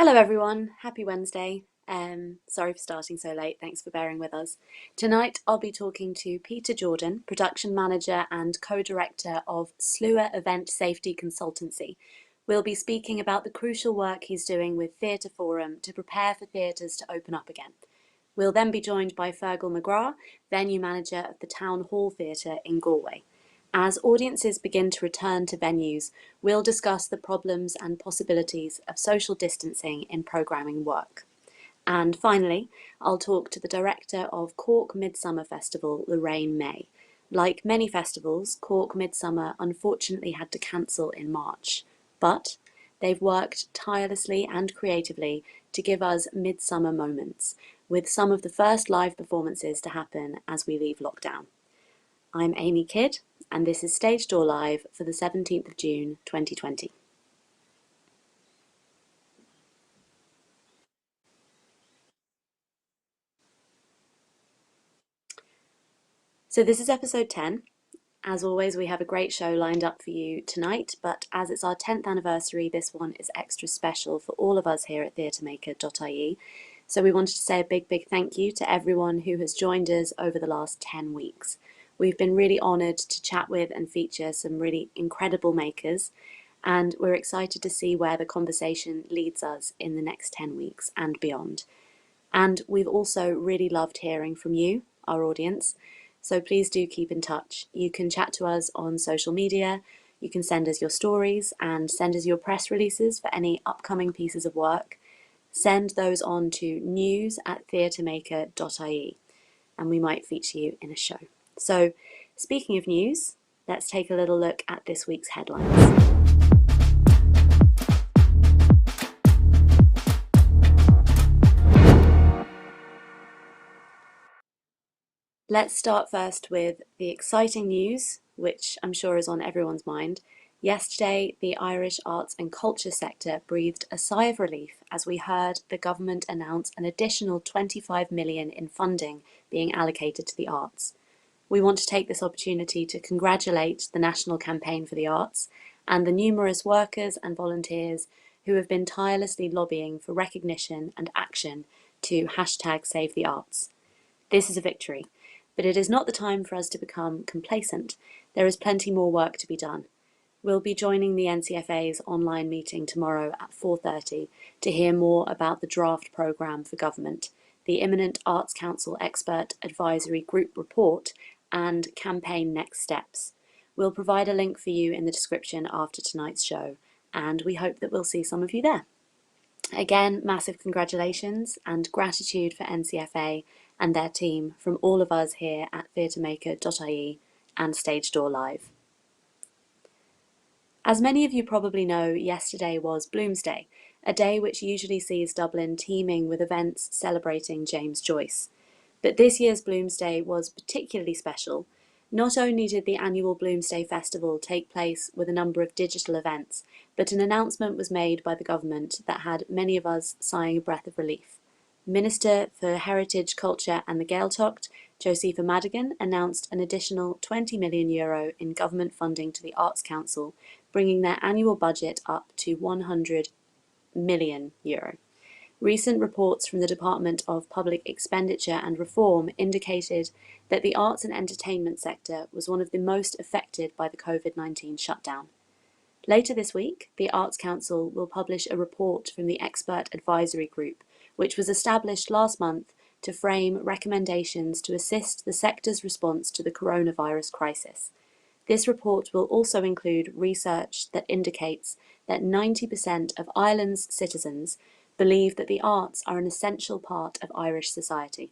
Hello everyone, happy Wednesday. Sorry for starting so late, thanks for bearing with us. Tonight I'll be talking to Peter Jordan, production manager and co-director of SLUA Event Safety Consultancy. We'll be speaking about the crucial work he's doing with TheatreForum to prepare for theatres to open up again. We'll then be joined by Fergal McGrath, venue manager of the Town Hall Theatre in Galway. As audiences begin to return to venues, we'll discuss the problems and possibilities of social distancing in programming work. And finally, I'll talk to the director of Cork Midsummer Festival, Lorraine Maye. Like many festivals, Cork Midsummer unfortunately had to cancel in March, but they've worked tirelessly and creatively to give us midsummer moments, with some of the first live performances to happen as we leave lockdown. I'm Amy Kidd, and this is Stage Door Live for the 17th of June 2020. So this is episode 10. As always, we have a great show lined up for you tonight, but as it's our 10th anniversary, this one is extra special for all of us here at theatremaker.ie. So we wanted to say a big thank you to everyone who has joined us over the last 10 weeks. We've been really honoured to chat with and feature some really incredible makers, and we're excited to see where the conversation leads us in the next 10 weeks and beyond. And we've also really loved hearing from you, our audience, so please do keep in touch. You can chat to us on social media, you can send us your stories and send us your press releases for any upcoming pieces of work. Send those on to news@theatremaker.ie and we might feature you in a show. So, speaking of news, let's take a little look at this week's headlines. Let's start first with the exciting news, which I'm sure is on everyone's mind. Yesterday, the Irish arts and culture sector breathed a sigh of relief as we heard the government announce an additional 25 million in funding being allocated to the arts. We want to take this opportunity to congratulate the National Campaign for the Arts and the numerous workers and volunteers who have been tirelessly lobbying for recognition and action to #Save the Arts. This is a victory, but it is not the time for us to become complacent. There is plenty more work to be done. We'll be joining the NCFA's online meeting tomorrow at 4:30 to hear more about the draft programme for government, the imminent Arts Council Expert Advisory Group report, and campaign next steps. We'll provide a link for you in the description after tonight's show, and we hope that we'll see some of you there. Again, massive congratulations and gratitude for NCFA and their team from all of us here at theatremaker.ie and Stage Door Live. As many of you probably know, yesterday was Bloomsday, a day which usually sees Dublin teeming with events celebrating James Joyce. But this year's Bloomsday was particularly special. Not only did the annual Bloomsday Festival take place with a number of digital events, but an announcement was made by the government that had many of us sighing a breath of relief. Minister for Heritage, Culture and the Gaeltacht, Josepha Madigan, announced an additional €20 million in government funding to the Arts Council, bringing their annual budget up to €100 million. Recent reports from the Department of Public Expenditure and Reform indicated that the arts and entertainment sector was one of the most affected by the COVID-19 shutdown. Later this week, the Arts Council will publish a report from the Expert Advisory Group, which was established last month to frame recommendations to assist the sector's response to the coronavirus crisis. This report will also include research that indicates that 90% of Ireland's citizens believe that the arts are an essential part of Irish society.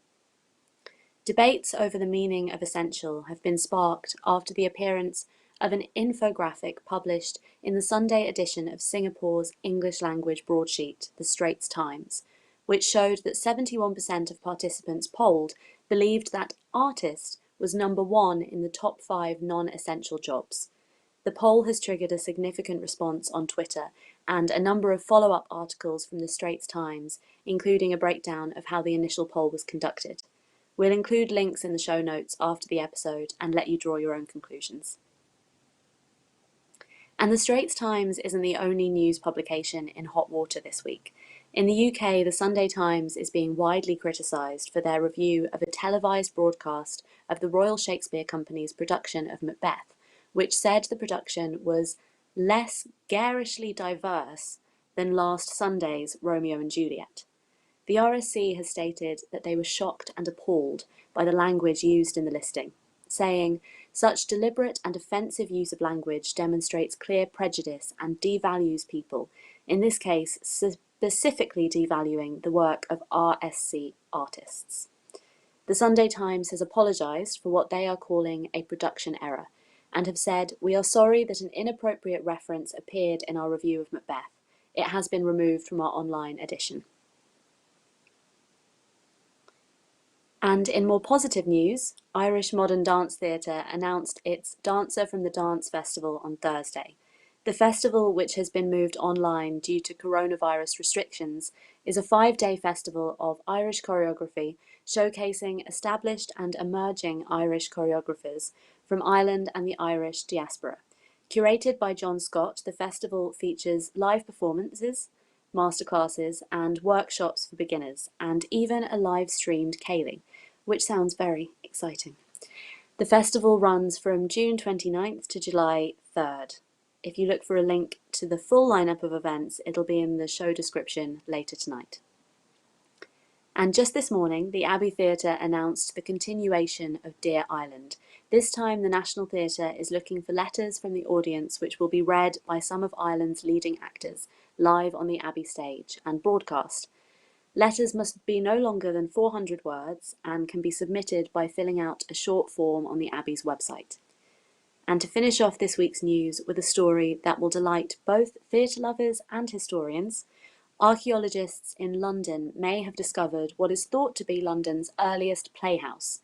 Debates over the meaning of essential have been sparked after the appearance of an infographic published in the Sunday edition of Singapore's English language broadsheet, The Straits Times, which showed that 71% of participants polled believed that artist was number one in the top 5 non-essential jobs. The poll has triggered a significant response on Twitter and a number of follow-up articles from the Straits Times, including a breakdown of how the initial poll was conducted. We'll include links in the show notes after the episode and let you draw your own conclusions. And the Straits Times isn't the only news publication in hot water this week. In the UK, the Sunday Times is being widely criticised for their review of a televised broadcast of the Royal Shakespeare Company's production of Macbeth, which said the production was less garishly diverse than last Sunday's Romeo and Juliet. The RSC has stated that they were shocked and appalled by the language used in the listing, saying, "Such deliberate and offensive use of language demonstrates clear prejudice and devalues people, in this case specifically devaluing the work of RSC artists." The Sunday Times has apologised for what they are calling a production error, and have said, "We are sorry that an inappropriate reference appeared in our review of Macbeth. It has been removed from our online edition." And in more positive news, Irish Modern Dance Theatre announced its Dancer from the Dance Festival on Thursday. The festival, which has been moved online due to coronavirus restrictions, is a 5-day festival of Irish choreography showcasing established and emerging Irish choreographers from Ireland and the Irish diaspora. Curated by John Scott, the festival features live performances, masterclasses, and workshops for beginners, and even a live-streamed ceilidh, which sounds very exciting. The festival runs from June 29th to July 3rd. If you look for a link to the full lineup of events, it'll be in the show description later tonight. And just this morning, the Abbey Theatre announced the continuation of Dear Island. This time, the National Theatre is looking for letters from the audience, which will be read by some of Ireland's leading actors, live on the Abbey stage and broadcast. Letters must be no longer than 400 words and can be submitted by filling out a short form on the Abbey's website. And to finish off this week's news with a story that will delight both theatre lovers and historians, archaeologists in London may have discovered what is thought to be London's earliest playhouse.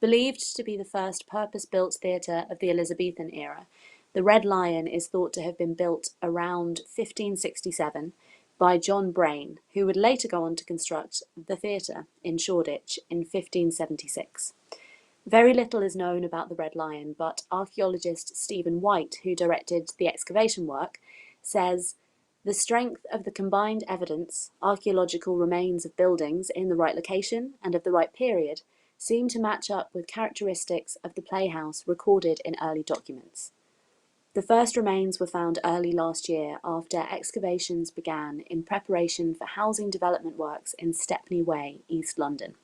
Believed to be the first purpose-built theatre of the Elizabethan era, the Red Lion is thought to have been built around 1567 by John Brain, who would later go on to construct the theatre in Shoreditch in 1576. Very little is known about the Red Lion, but archaeologist Stephen White, who directed the excavation work, says, "The strength of the combined evidence, archaeological remains of buildings in the right location and of the right period, seem to match up with characteristics of the playhouse recorded in early documents." The first remains were found early last year after excavations began in preparation for housing development works in Stepney Way, East London.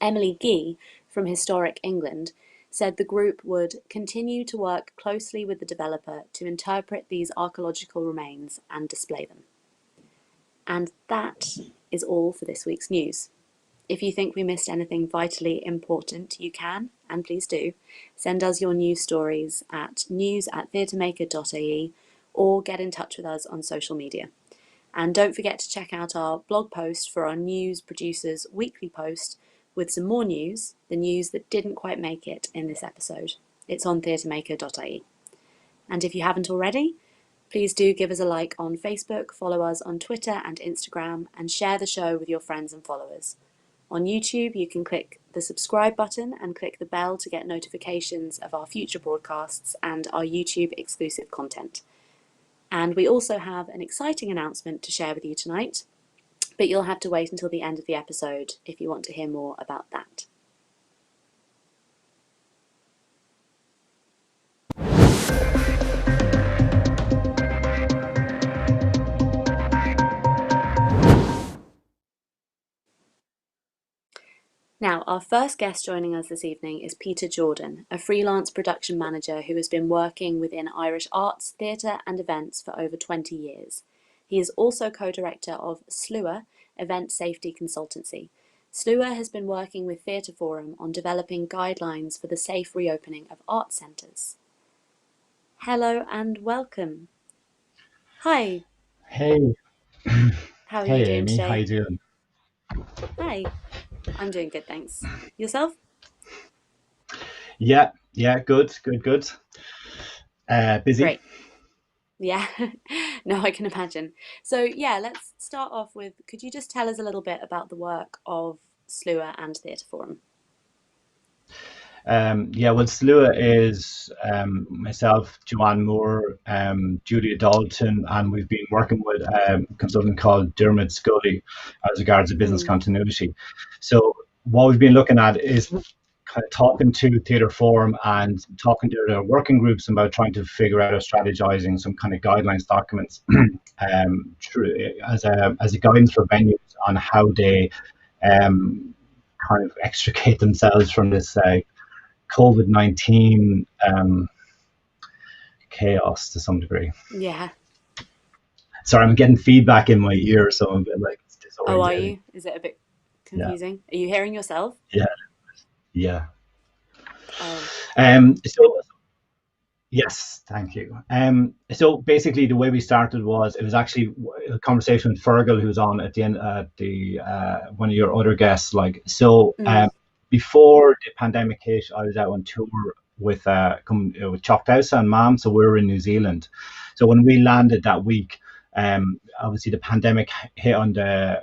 Emily Gee, from Historic England, said the group would continue to work closely with the developer to interpret these archaeological remains and display them. And that is all for this week's news. If you think we missed anything vitally important, you can, and please do, send us your news stories at news@theatremaker.ie or get in touch with us on social media. And don't forget to check out our blog post for our news producers weekly post with some more news, the news that didn't quite make it in this episode. It's on theatremaker.ie. And if you haven't already, please do give us a like on Facebook, follow us on Twitter and Instagram, and share the show with your friends and followers. On YouTube, you can click the subscribe button and click the bell to get notifications of our future broadcasts and our YouTube exclusive content. And we also have an exciting announcement to share with you tonight, but you'll have to wait until the end of the episode if you want to hear more about that. Now, our first guest joining us this evening is Peter Jordan, a freelance production manager who has been working within Irish arts, theatre and events for over 20 years. He is also co-director of SLUA Event Safety Consultancy. SLUA has been working with TheatreForum on developing guidelines for the safe reopening of art centres. Hello and welcome. Hi. Hey, How are you hey doing Amy, how today? you doing? Hi. I'm doing good, thanks. Yourself? Yeah, good. Busy. Great. Yeah, no, I can imagine. So, yeah, let's start off with, could you just tell us a little bit about the work of SLUA and TheatreForum? Yeah, well, SLUA is myself, Joanne Moore, Julia Dalton, and we've been working with a consultant called Dermot Scully as regards to business Mm. continuity. So what we've been looking at is kind of talking to TheatreForum and talking to their working groups about trying to figure out or strategizing some kind of guidelines documents as a guidance for venues on how they kind of extricate themselves from this COVID-19 chaos to some degree. Yeah. Sorry, I'm getting feedback in my ear, so I'm a bit like it's Oh, are disorientating. you? Is it a bit Yeah, confusing? Are you hearing yourself? yeah, yeah. Oh. So yes, thank you. So basically, the way we started was it was actually a conversation with Fergal, who's on at the end at the one of your other guests. Like so, Mm. before the pandemic hit, I was out on tour with Choctaw and Mam, so we were in New Zealand. So when we landed that week, obviously the pandemic hit on the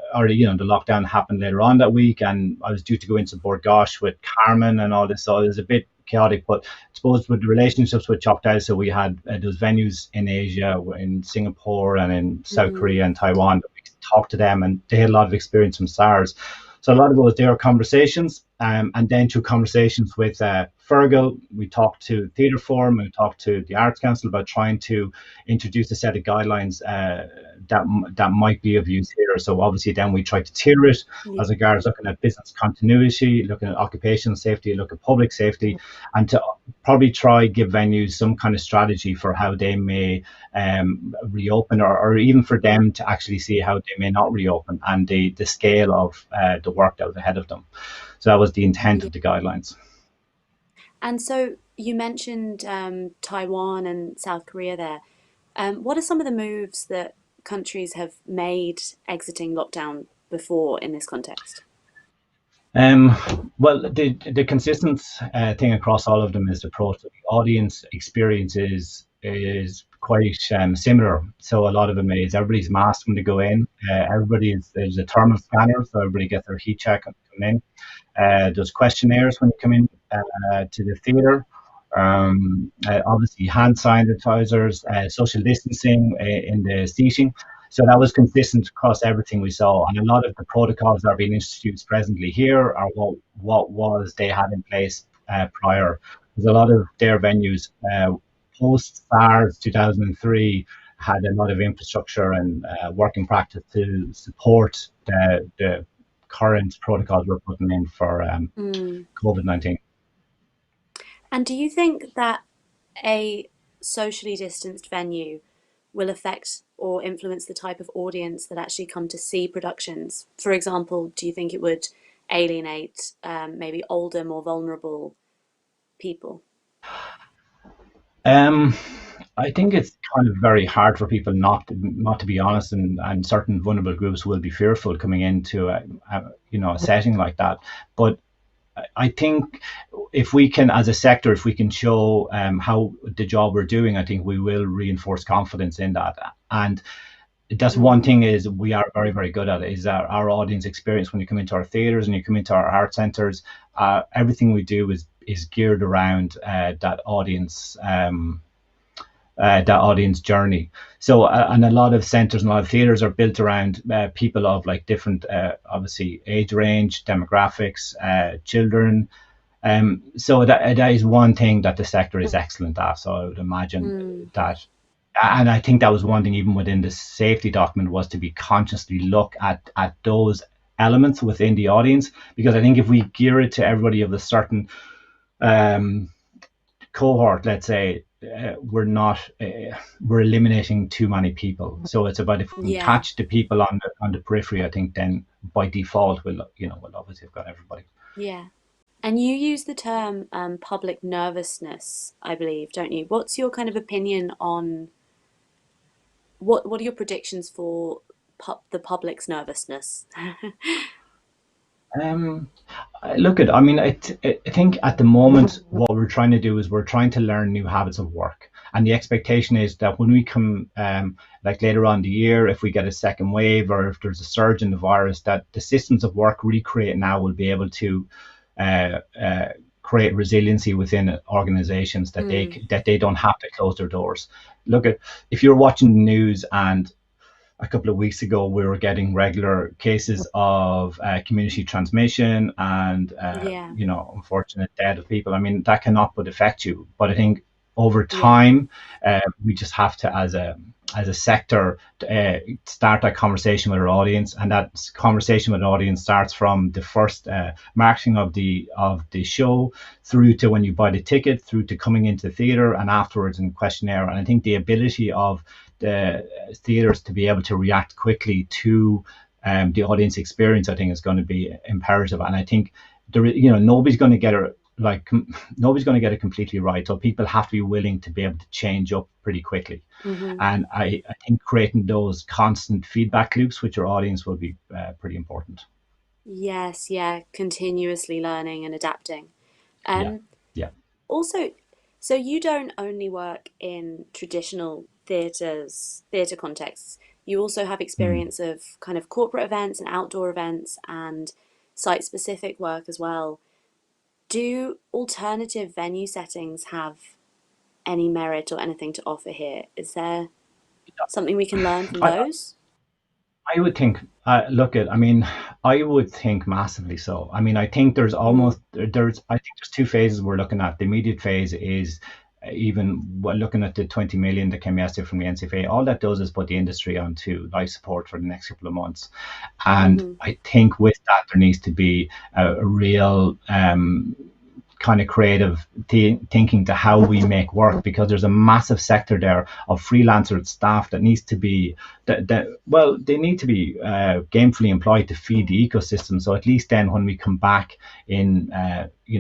lockdown happened later on that week, and I was due to go into Port Gosh with Carmen and all this, so it was a bit chaotic. But I suppose with the relationships with Choctaw, so we had those venues in Asia, in Singapore, and in South Mm. Korea and Taiwan. We could talk to them, and they had a lot of experience from SARS. So a lot of it was their conversations, and then through conversations with Fergal, we talked to TheatreForum, we talked to the Arts Council about trying to introduce a set of guidelines that might be of use here. So obviously, then we tried to tier it Yeah. as regards looking at business continuity, looking at occupational safety, look at public safety, and to probably try give venues some kind of strategy for how they may reopen, or even for them to actually see how they may not reopen, and the scale of the work that was ahead of them. So that was the intent Yeah. of the guidelines. And so you mentioned Taiwan and South Korea there. What are some of the moves that countries have made exiting lockdown before in this context? Um, well, the consistent thing across all of them is the approach. The audience experience is quite similar. So a lot of them is everybody's masked when they go in. There's a thermal scanner, so everybody gets their heat check when they come in. There's questionnaires when you come in to the theatre. Obviously, hand sanitizers, social distancing in the seating. So that was consistent across everything we saw. And a lot of the protocols that are being introduced presently here are what was they had in place prior. There's a lot of their venues post SARS 2003 had a lot of infrastructure and working practice to support the current protocols we're putting in for Mm. COVID-19. And do you think that a socially distanced venue will affect or influence the type of audience that actually come to see productions? For example, do you think it would alienate maybe older, more vulnerable people? Um, I think it's kind of very hard for people not to be honest, and certain vulnerable groups will be fearful coming into a setting like that. But I think if we can, as a sector, if we can show how the job we're doing, I think we will reinforce confidence in that. And that's one Mm. thing is we are very, very good at it, is our audience experience when you come into our theatres and you come into our art centres. Everything we do is geared around that audience journey. So, and a lot of centres and a lot of theatres are built around people of like different, obviously, age range, demographics, children. So that is one thing that the sector is excellent at. So I would imagine Mm. that, and I think that was one thing even within the safety document, was to be consciously look at those elements within the audience, because I think if we gear it to everybody of a certain um, cohort, let's say, we're eliminating too many people. So it's about, if we can Yeah. catch the people on the periphery, I think then by default we'll obviously have got everybody. Yeah. And you use the term public nervousness, I believe, don't you? What's your kind of opinion on what are your predictions for the public's nervousness? Um, I mean, I think at the moment, what we're trying to do is we're trying to learn new habits of work. And the expectation is that when we come, like later on in the year, if we get a second wave or if there's a surge in the virus, that the systems of work we create now will be able to uh, uh, create resiliency within organizations that they don't have to close their doors. Look at, if you're watching the news, and a couple of weeks ago we were getting regular cases of community transmission and Yeah. unfortunate death of people. I mean, that cannot but affect you. But I think over Yeah. time, we just have to, as a sector, start that conversation with our audience, and that conversation with the audience starts from the first marketing of the show, through to when you buy the ticket, through to coming into the theatre, and afterwards in questionnaire. And I think the ability of the theatres to be able to react quickly to the audience experience, I think, is going to be imperative. And I think nobody's going to get it completely right. So people have to be willing to be able to change up pretty quickly. And I think creating those constant feedback loops with your audience will be pretty important. Yes, yeah, continuously learning and adapting. Yeah, Um, yeah. Also, so you don't only work in traditional theatre contexts. You also have Mm. experience of kind of corporate events and outdoor events and site-specific work as well. Do alternative venue settings have any merit or anything to offer here? Is there something we can learn from I, those? I would think, I mean, I would think massively so. I mean, I think Mm, I think there's two phases we're looking at. The immediate phase is looking at the 20 million that came yesterday from the NCFA. All that does is put the industry onto life support for the next couple of months. And hmm I think with that, there needs to be a real kind of creative thinking to how we make work, because there's a massive sector there of freelancer staff that needs to be they need to be gamefully employed to feed the ecosystem. So at least then when we come back in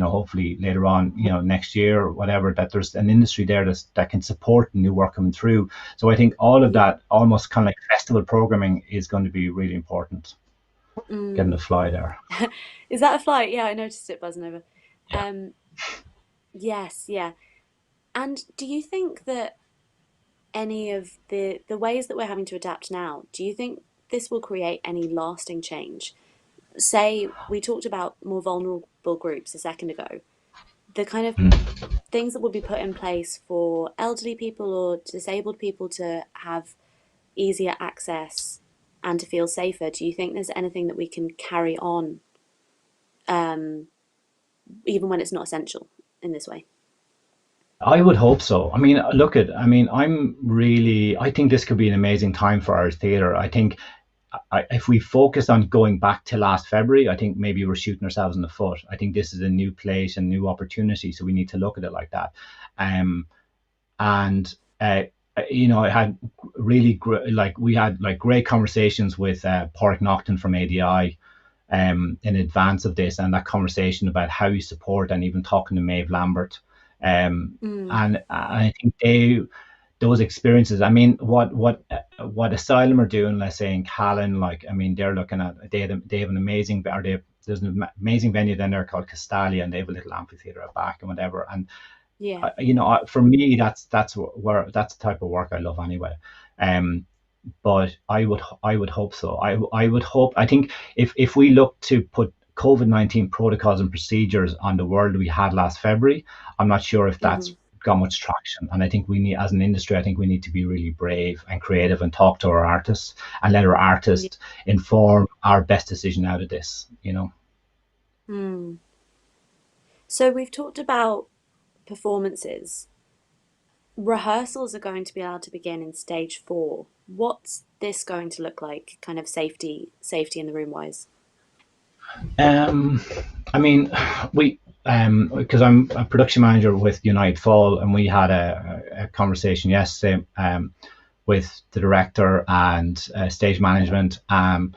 hopefully later on, next year or whatever, that there's an industry there that can support new work coming through. So I think all of Yeah. that, almost kind of like festival programming, is going to be really important. Getting Mm. the fly there. Is that a flight? Yeah, I noticed it buzzing over. Yeah. Um, yes, yeah. And do you think that any of the ways that we're having to adapt now, do you think this will create any lasting change? Say we talked about more vulnerable groups a second ago. The kind of Mm. things that would be put in place for elderly people or disabled people to have easier access and to feel safer, do you think there's anything that we can carry on, um, even when it's not essential in this way? I would hope so. I mean, I think this could be an amazing time for Irish theatre. I think if we focus on going back to last February, I think maybe we're shooting ourselves in the foot. I think this is a new place and new opportunity, so we need to look at it like that. Um, and I had we had like great conversations with Pádraig Naughton from ADI in advance of this, and that conversation about how you support, and even talking to Maeve Lambert. Mm, And I think those experiences. I mean, what Asylum are doing, let's say in Callan, like, I mean, they're looking at, they have an amazing, there's an amazing venue down there called Castalia, and they have a little amphitheater at back and whatever. And yeah. for me, that's the type of work I love anyway. Um, but I would hope so. I would hope. I think if we look to put COVID-19 protocols and procedures on the world we had last February, I'm not sure if Hmm. that's got much traction. And I think we need, as an industry, I think we need to be really brave and creative and talk to our artists and let our Yeah. artists inform our best decision out of this. Mm. So we've talked about performances. Rehearsals are going to be allowed to begin in stage 4. What's this going to look like, kind of safety in the room wise? Um, I mean, we because I'm a production manager with United Fall, and we had a conversation yesterday with the director and stage management. And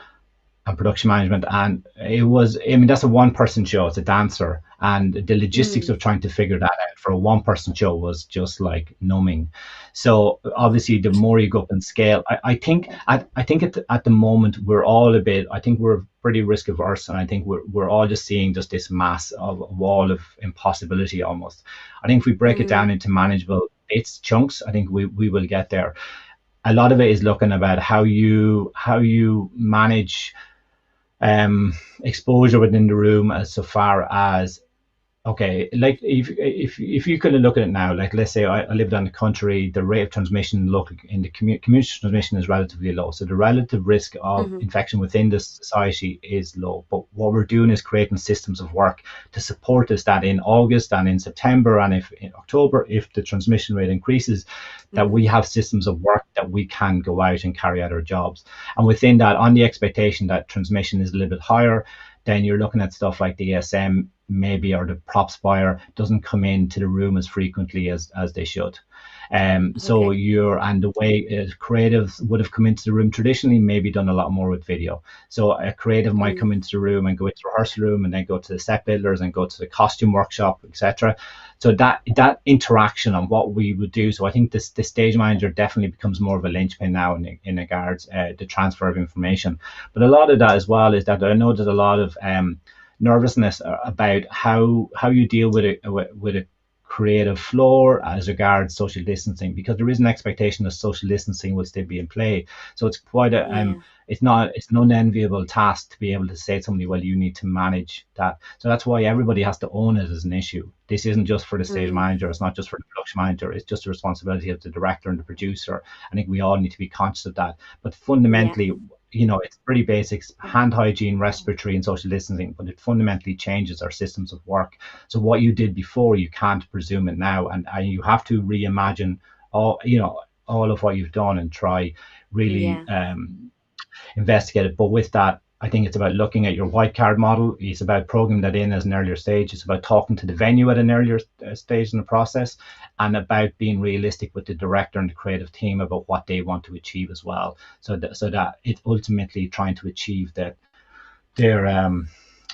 production management, and it was, I mean, that's a one person show, it's a dancer, and the logistics Mm. of trying to figure that out for a one person show was just like numbing. So obviously the more you go up in scale, I think at the moment we're all a bit, I think we're pretty risk averse, and I think we're all just seeing just this mass of a wall of impossibility almost. I think if we break it down Mm. into manageable bits, chunks, I think we will get there. A lot of it is looking about how you manage exposure within the room, as so far as Okay, like if you could look at it now, like let's say I lived on the country, the rate of transmission local in the community transmission is relatively low, so the relative risk of Hmm. infection within the society is low. But what we're doing is creating systems of work to support us that in August and in September and if in October, if the transmission rate increases, that Hmm. we have systems of work that we can go out and carry out our jobs. And within that, on the expectation that transmission is a little bit higher, then you're looking at stuff like the ESM maybe, or the props buyer doesn't come into the room as frequently as they should. So Okay. you're, and the way creatives would have come into the room traditionally, maybe done a lot more with video. So a creative might come Mm. into the room and go into the rehearsal room and then go to the set builders and go to the costume workshop, etc. So that interaction on what we would do. So I think the stage manager definitely becomes more of a linchpin now in regards the transfer of information. But a lot of that as well is that I know there's a lot of nervousness about how you deal with a creative floor as regards social distancing, because there is an expectation that social distancing will still be in play. So it's quite a Yeah. it's an unenviable task to be able to say to somebody, well, you need to manage that. So that's why everybody has to own it as an issue. This isn't just for the stage Mm. manager, it's not just for the production manager, it's just the responsibility of the director and the producer. I think we all need to be conscious of that. But Yeah. fundamentally, it's pretty basics, hand hygiene, respiratory, and social distancing, but it fundamentally changes our systems of work. So what you did before, you can't presume it now, and you have to reimagine all of what you've done and try really Yeah. investigate it. But with that, I think it's about looking at your white card model. It's about programming that in as an earlier stage. It's about talking to the venue at an earlier stage in the process, and about being realistic with the director and the creative team about what they want to achieve as well. So that it's ultimately trying to achieve their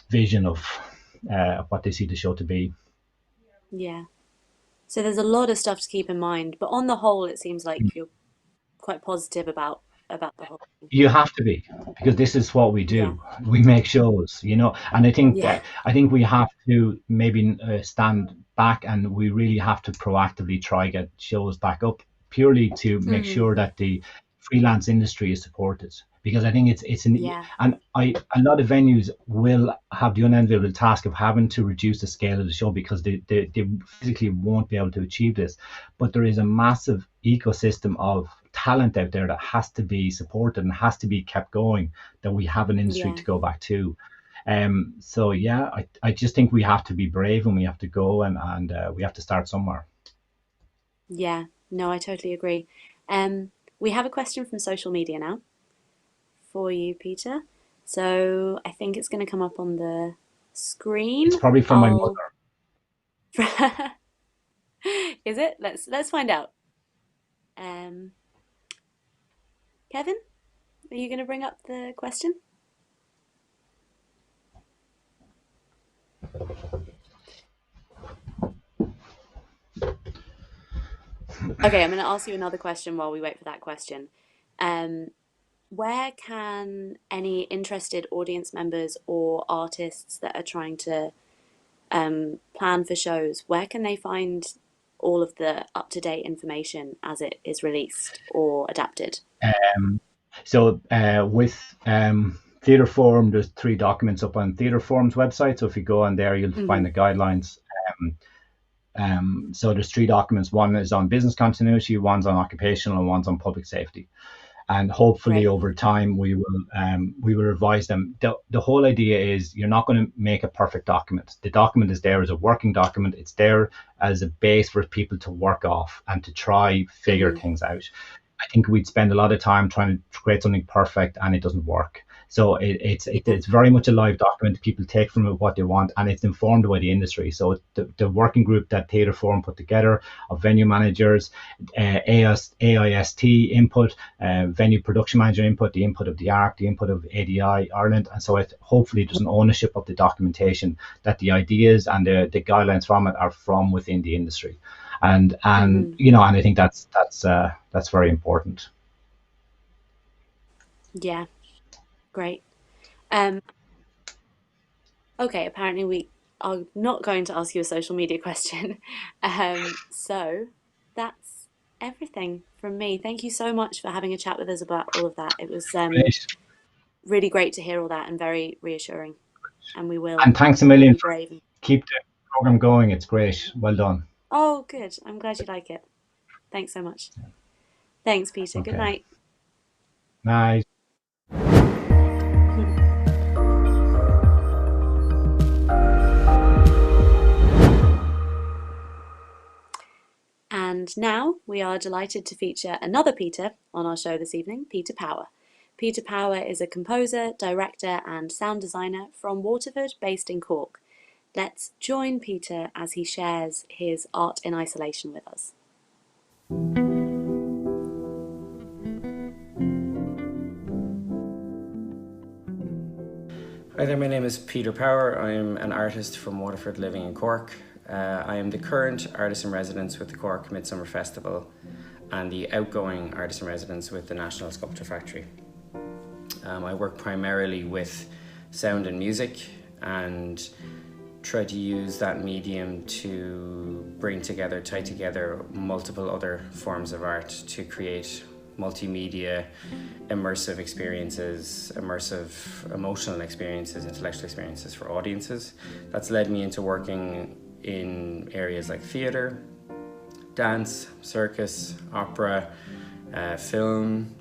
vision of what they see the show to be. Yeah. So there's a lot of stuff to keep in mind, but on the whole, it seems like you're quite positive about the whole thing. You have to be, because this is what we Yeah. do. We make shows, and Yeah. I think we have to maybe stand back, and we really have to proactively try get shows back up, purely to make Hmm. sure that the freelance industry is supported. Because I think it's an Yeah. and I a lot of venues will have the unenviable task of having to reduce the scale of the show because they physically won't be able to achieve this. But there is a massive ecosystem of talent out there that has to be supported and has to be kept going, that we have an industry Yeah. to go back to. So yeah, I just think we have to be brave, and we have to go, and we have to start somewhere. Yeah. No, I totally agree. We have a question from social media now for you, Peter. So I think it's going to come up on the It's screen. probably from my I'll. mother. Is it? Let's find out. Um, Kevin, are you going to bring up the question? Okay, I'm going to ask you another question while we wait for that question. Um, where can any interested audience members or artists that are trying to plan for shows, where can they find all of the up-to-date information as it is released or adapted? Um, so with TheatreForum, there's three documents up on TheatreForum's website. So if you go on there, you'll find Hmm. the guidelines. Um, so there's three documents. One is on business continuity, one's on occupational, and one's on public safety. And hopefully Great. over time we will revise them. The whole idea is you're not going to make a perfect document. The document is there as a working document. It's there as a base for people to work off and to try figure Hmm. things out. I think we'd spend a lot of time trying to create something perfect, and it doesn't work. So Yeah. it's very much a live document. People take from it what they want, and it's informed by the industry. So the working group that TheatreForum put together of venue managers, AIST input, venue production manager input, the input of the ARC, the input of ADI Ireland, and so it hopefully there's an ownership of the documentation, that the ideas and the guidelines from it are from within the industry, and Hmm. and I think that's very important. Yeah. Great. Um, okay, apparently we are not going to ask you a social media question. So that's everything from me. Thank you so much for having a chat with us about all of that. It was Great. really great to hear all that and very reassuring. And we And will thanks a we'll million be for brave. keep doing program going. It's great. Well done. Oh, good. I'm glad you like it. Thanks so much. Thanks, Peter. Good Okay. night. Nice. And now we are delighted to feature another Peter on our show this evening, Peter Power. Peter Power is a composer, director and sound designer from Waterford, based in Cork. Let's join Peter as he shares his art in isolation with us. Hi there, my name is Peter Power. I'm an artist from Waterford living in Cork. I am the current artist in residence with the Cork Midsummer Festival and the outgoing artist in residence with the National Sculpture Factory. I work primarily with sound and music and try to use that medium to tie together multiple other forms of art to create multimedia, immersive experiences, immersive emotional experiences, intellectual experiences for audiences. That's led me into working in areas like theatre, dance, circus, opera, film.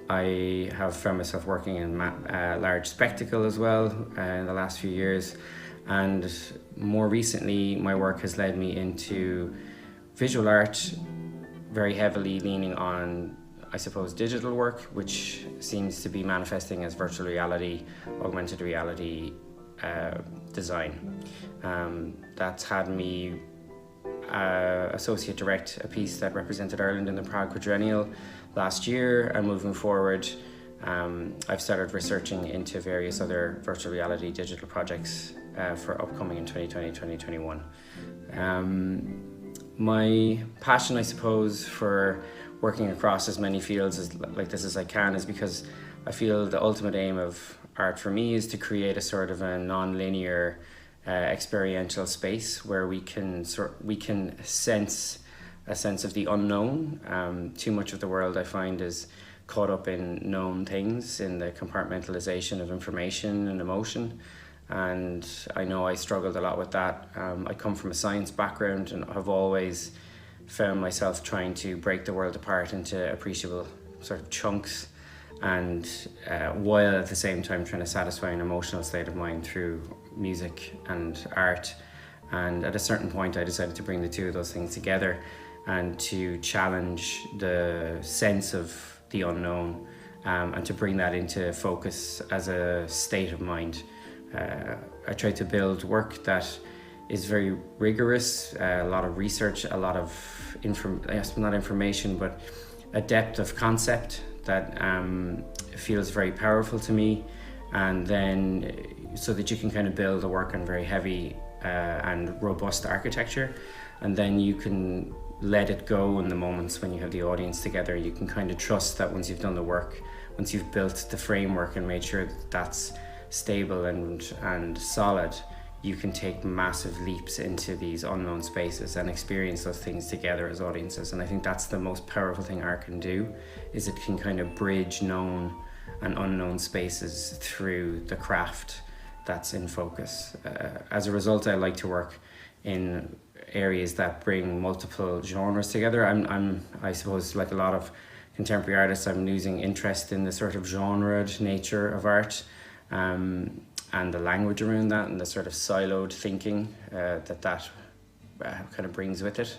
I have found myself working in large spectacle as well in the last few years, and more recently my work has led me into visual art, very heavily leaning on, I suppose, digital work, which seems to be manifesting as virtual reality, augmented reality design. That's had me associate direct a piece that represented Ireland in the Prague Quadrennial last year, and moving forward I've started researching into various other virtual reality digital projects for upcoming in 2020-2021. My passion, I suppose, for working across as many fields like this as I can is because I feel the ultimate aim of art for me is to create a sort of a non-linear experiential space where we can sense a sense of the unknown. Too much of the world, I find, is caught up in known things, in the compartmentalization of information and emotion. And I know I struggled a lot with that. I come from a science background and have always found myself trying to break the world apart into appreciable sort of chunks, and while at the same time trying to satisfy an emotional state of mind through music and art. And at a certain point I decided to bring the two of those things together and to challenge the sense of the unknown, and to bring that into focus as a state of mind. I try to build work that is very rigorous, a lot of research, a lot of not information, but a depth of concept that feels very powerful to me. And then so that you can kind of build a work on very heavy and robust architecture, and then you can let it go in the moments when you have the audience together. You can kind of trust that once you've done the work, once you've built the framework and made sure that that's stable and solid, you can take massive leaps into these unknown spaces and experience those things together as audiences. And I think that's the most powerful thing art can do, is it can kind of bridge known and unknown spaces through the craft that's in focus. As a result, I like to work in areas that bring multiple genres together. I suppose, like a lot of contemporary artists, I'm losing interest in the sort of genred nature of art, and the language around that, and the sort of siloed thinking that kind of brings with it.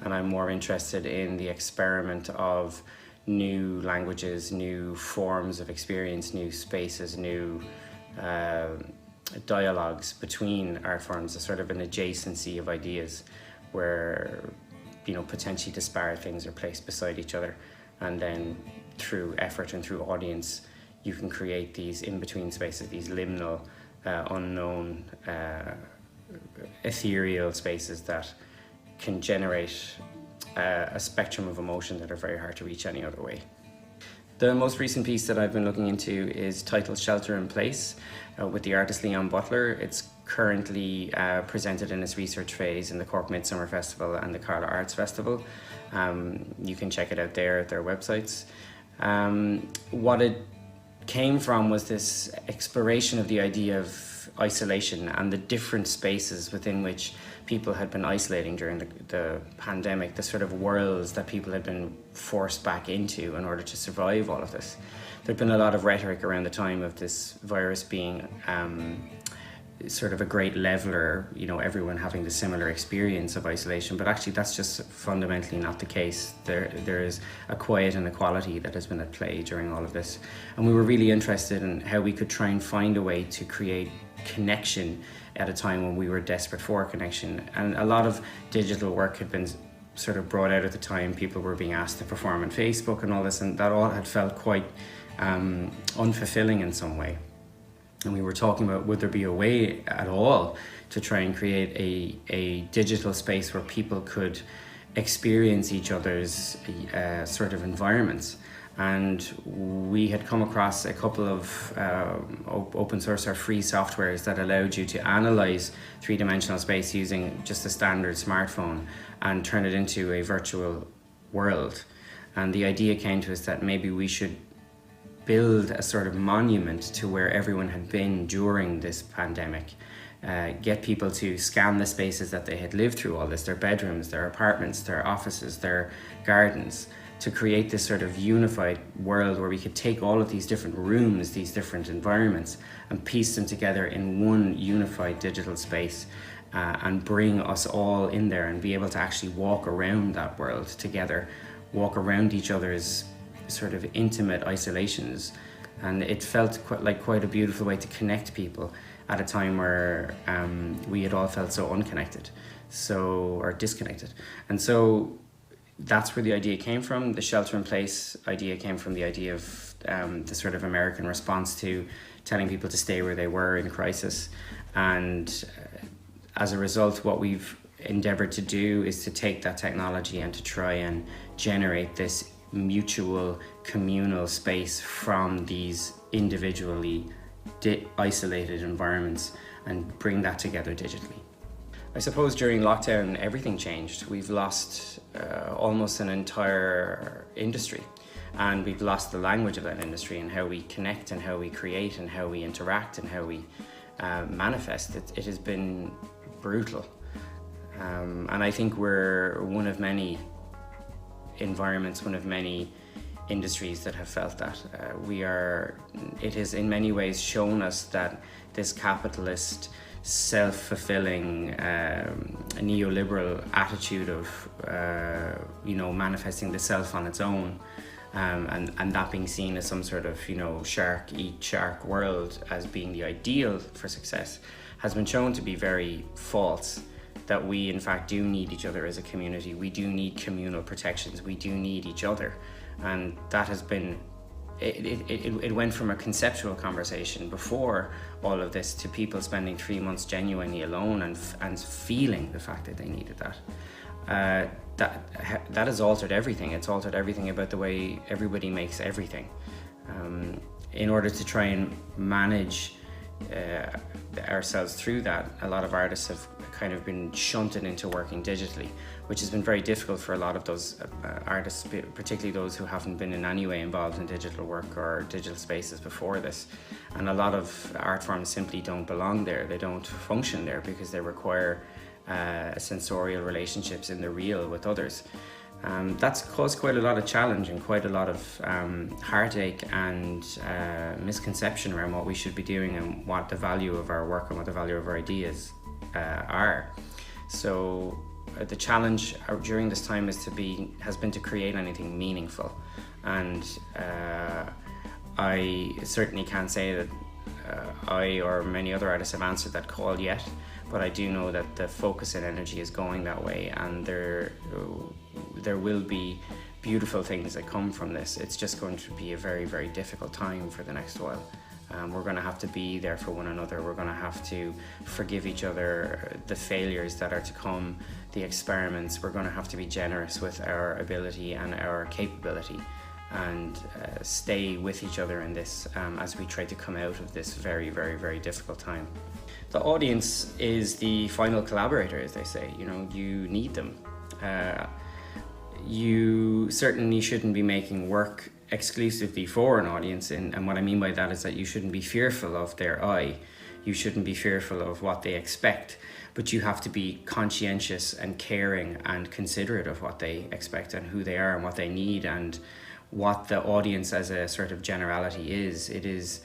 And I'm more interested in the experiment of new languages, new forms of experience, new spaces, new dialogues between art forms, a sort of an adjacency of ideas where, potentially disparate things are placed beside each other, and then through effort and through audience you can create these in-between spaces, these liminal, unknown, ethereal spaces that can generate a spectrum of emotion that are very hard to reach any other way. The most recent piece that I've been looking into is titled Shelter in Place, with the artist Leon Butler. It's currently presented in its research phase in the Cork Midsummer Festival and the Carlow Arts Festival. You can check it out there at their websites. What it came from was this exploration of the idea of of isolation and the different spaces within which people had been isolating during the pandemic, the sort of worlds that people had been forced back into in order to survive all of this. There'd been a lot of rhetoric around the time of this virus being sort of a great leveler, everyone having the similar experience of isolation, but actually that's just fundamentally not the case. There is a quiet inequality that has been at play during all of this, and we were really interested in how we could try and find a way to create connection at a time when we were desperate for connection. And a lot of digital work had been sort of brought out at the time. People were being asked to perform on Facebook and all this, and that all had felt quite unfulfilling in some way. And we were talking about, would there be a way at all to try and create a digital space where people could experience each other's sort of environments. And we had come across a couple of open source or free softwares that allowed you to analyze three-dimensional space using just a standard smartphone and turn it into a virtual world. And the idea came to us that maybe we should build a sort of monument to where everyone had been during this pandemic, get people to scan the spaces that they had lived through all this, their bedrooms, their apartments, their offices, their gardens, to create this sort of unified world where we could take all of these different rooms, these different environments, and piece them together in one unified digital space, and bring us all in there and be able to actually walk around that world together, walk around each other's sort of intimate isolations. And it felt quite a beautiful way to connect people at a time where we had all felt so unconnected, or disconnected. And so that's where the idea came from. The shelter in place idea came from the idea of the sort of American response to telling people to stay where they were in crisis. And as a result, what we've endeavored to do is to take that technology and to try and generate this mutual communal space from these individually isolated environments and bring that together digitally. I suppose during lockdown everything changed. We've lost almost an entire industry, and we've lost the language of that industry and how we connect and how we create and how we interact and how we manifest. It has been brutal, and I think we're one of many environments, one of many industries that have felt that. It has in many ways shown us that this capitalist, self-fulfilling, neoliberal attitude of manifesting the self on its own, and that being seen as some sort of shark eat shark world as being the ideal for success, has been shown to be very false. That we in fact do need each other as a community. We do need communal protections. We do need each other. And that has been, it went from a conceptual conversation before all of this to people spending 3 months genuinely alone and feeling the fact that they needed that. That has altered everything. It's altered everything about the way everybody makes everything. In order to try and manage ourselves through that, a lot of artists have kind of been shunted into working digitally, which has been very difficult for a lot of those artists, particularly those who haven't been in any way involved in digital work or digital spaces before this. And a lot of art forms simply don't belong there. They don't function there because they require sensorial relationships in the real with others. That's caused quite a lot of challenge and quite a lot of heartache and misconception around what we should be doing and what the value of our work and what the value of our ideas are. So the challenge during this time has been to create anything meaningful, and I certainly can't say that I or many other artists have answered that call yet, but I do know that the focus and energy is going that way, and there will be beautiful things that come from this. It's just going to be a very, very difficult time for the next while. We're going to have to be there for one another. We're going to have to forgive each other the failures that are to come, the experiments. We're going to have to be generous with our ability and our capability, and stay with each other in this as we try to come out of this very, very, very difficult time. The audience is the final collaborator, as they say. You need them. You certainly shouldn't be making work exclusively for an audience, and what I mean by that is that you shouldn't be fearful of their eye. You shouldn't be fearful of what they expect, but you have to be conscientious and caring and considerate of what they expect and who they are and what they need and what the audience as a sort of generality is. It is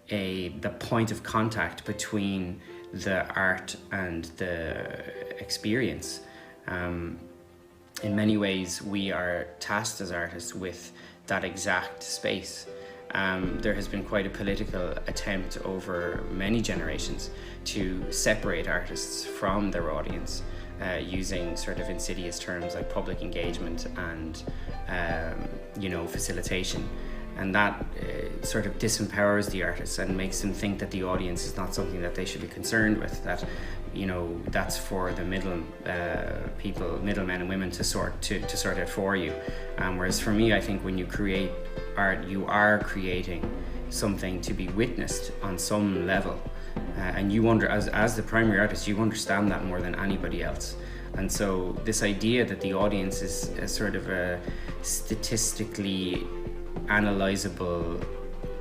the point of contact between the art and the experience. In many ways, we are tasked as artists with that exact space. There has been quite a political attempt over many generations to separate artists from their audience, using sort of insidious terms like public engagement and facilitation. And that sort of disempowers the artists and makes them think that the audience is not something that they should be concerned with, that that's for the middlemen and women to sort out for you. Whereas for me, I think when you create art, you are creating something to be witnessed on some level, and you as the primary artist, you understand that more than anybody else. And so this idea that the audience is a sort of a statistically analyzable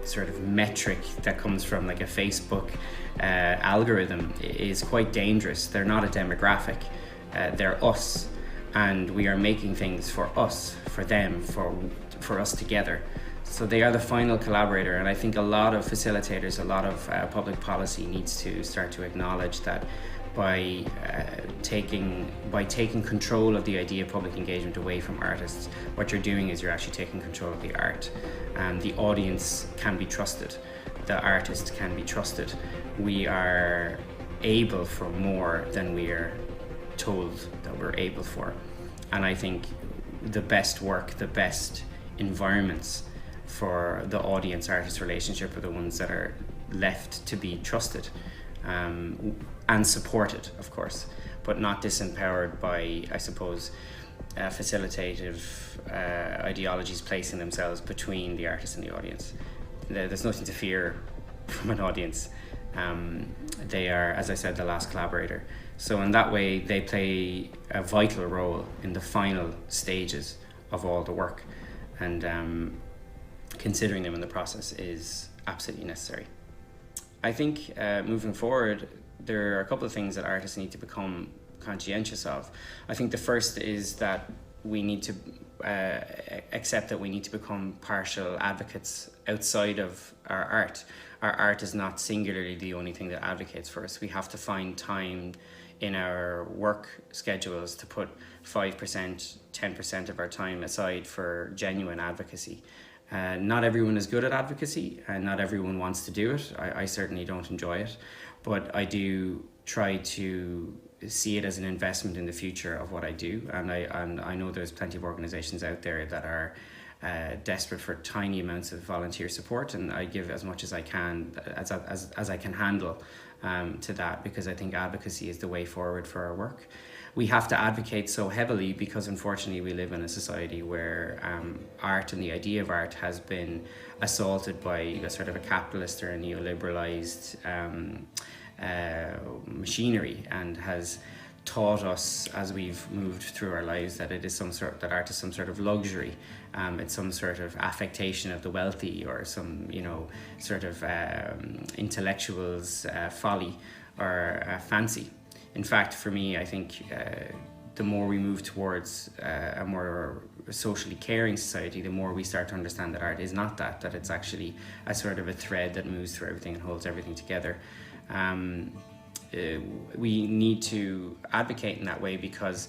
sort of metric that comes from like a Facebook algorithm is quite dangerous. They're not a demographic, they're us, and we are making things for us, for them, for us together. So they are the final collaborator, and I think a lot of facilitators, a lot of public policy needs to start to acknowledge that by taking control of the idea of public engagement away from artists, what you're doing is you're actually taking control of the art. The audience can be trusted, the artist can be trusted. We are able for more than we are told that we're able for. And I think the best work, the best environments for the audience-artist relationship are the ones that are left to be trusted. And supported, of course, but not disempowered by, I suppose, facilitative ideologies placing themselves between the artist and the audience. There's nothing to fear from an audience. They are, as I said, the last collaborator. So in that way, they play a vital role in the final stages of all the work, and considering them in the process is absolutely necessary. I think moving forward, there are a couple of things that artists need to become conscientious of. I think the first is that we need to accept that we need to become partial advocates outside of our art. Our art is not singularly the only thing that advocates for us. We have to find time in our work schedules to put 5%, 10% of our time aside for genuine advocacy. Not everyone is good at advocacy, and not everyone wants to do it. I certainly don't enjoy it, but I do try to see it as an investment in the future of what I do. And I know there's plenty of organizations out there that are desperate for tiny amounts of volunteer support, and I give as much as I can, as I can handle to that, because I think advocacy is the way forward for our work. We have to advocate so heavily because unfortunately we live in a society where art and the idea of art has been assaulted by a sort of a capitalist or a neoliberalized machinery, and has taught us as we've moved through our lives that it is that art is some sort of luxury. It's some sort of affectation of the wealthy, or some sort of intellectual's folly or fancy. In fact, for me, I think the more we move towards a more socially caring society, the more we start to understand that art is not that it's actually a sort of a thread that moves through everything and holds everything together. We need to advocate in that way, because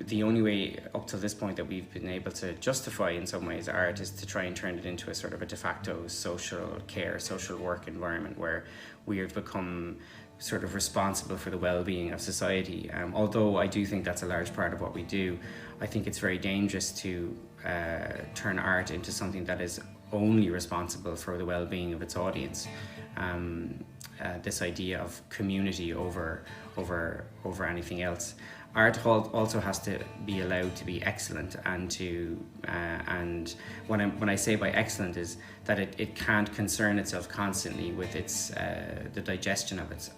the only way up to this point that we've been able to justify in some ways art is to try and turn it into a sort of a de facto social care, social work environment where we have become sort of responsible for the well-being of society. Although I do think that's a large part of what we do, I think it's very dangerous to turn art into something that is only responsible for the well-being of its audience. This idea of community over anything else. Art also has to be allowed to be excellent, and when I say by excellent is that it can't concern itself constantly with the digestion of its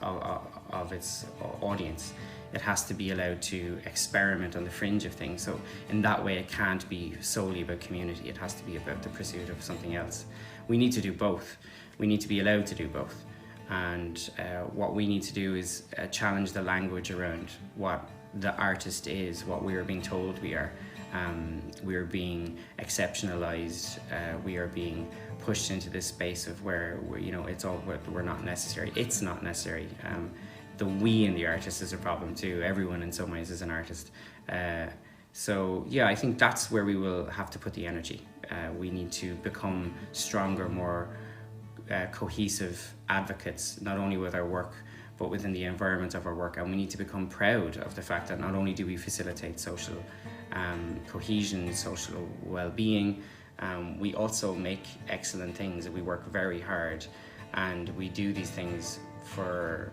audience. It has to be allowed to experiment on the fringe of things. So in that way, it can't be solely about community. It has to be about the pursuit of something else. We need to do both. We need to be allowed to do both. And what we need to do is challenge the language around what the artist is, what we are being told we are. We are being exceptionalized. We are being pushed into this space of where it's all, we're not necessary. It's not necessary. The we in the artist is a problem too. Everyone in some ways is an artist. So yeah, I think that's where we will have to put the energy. We need to become stronger, more cohesive advocates, not only with our work, but within the environment of our work. And we need to become proud of the fact that not only do we facilitate social cohesion, social well-being, we also make excellent things. We work very hard, and we do these things for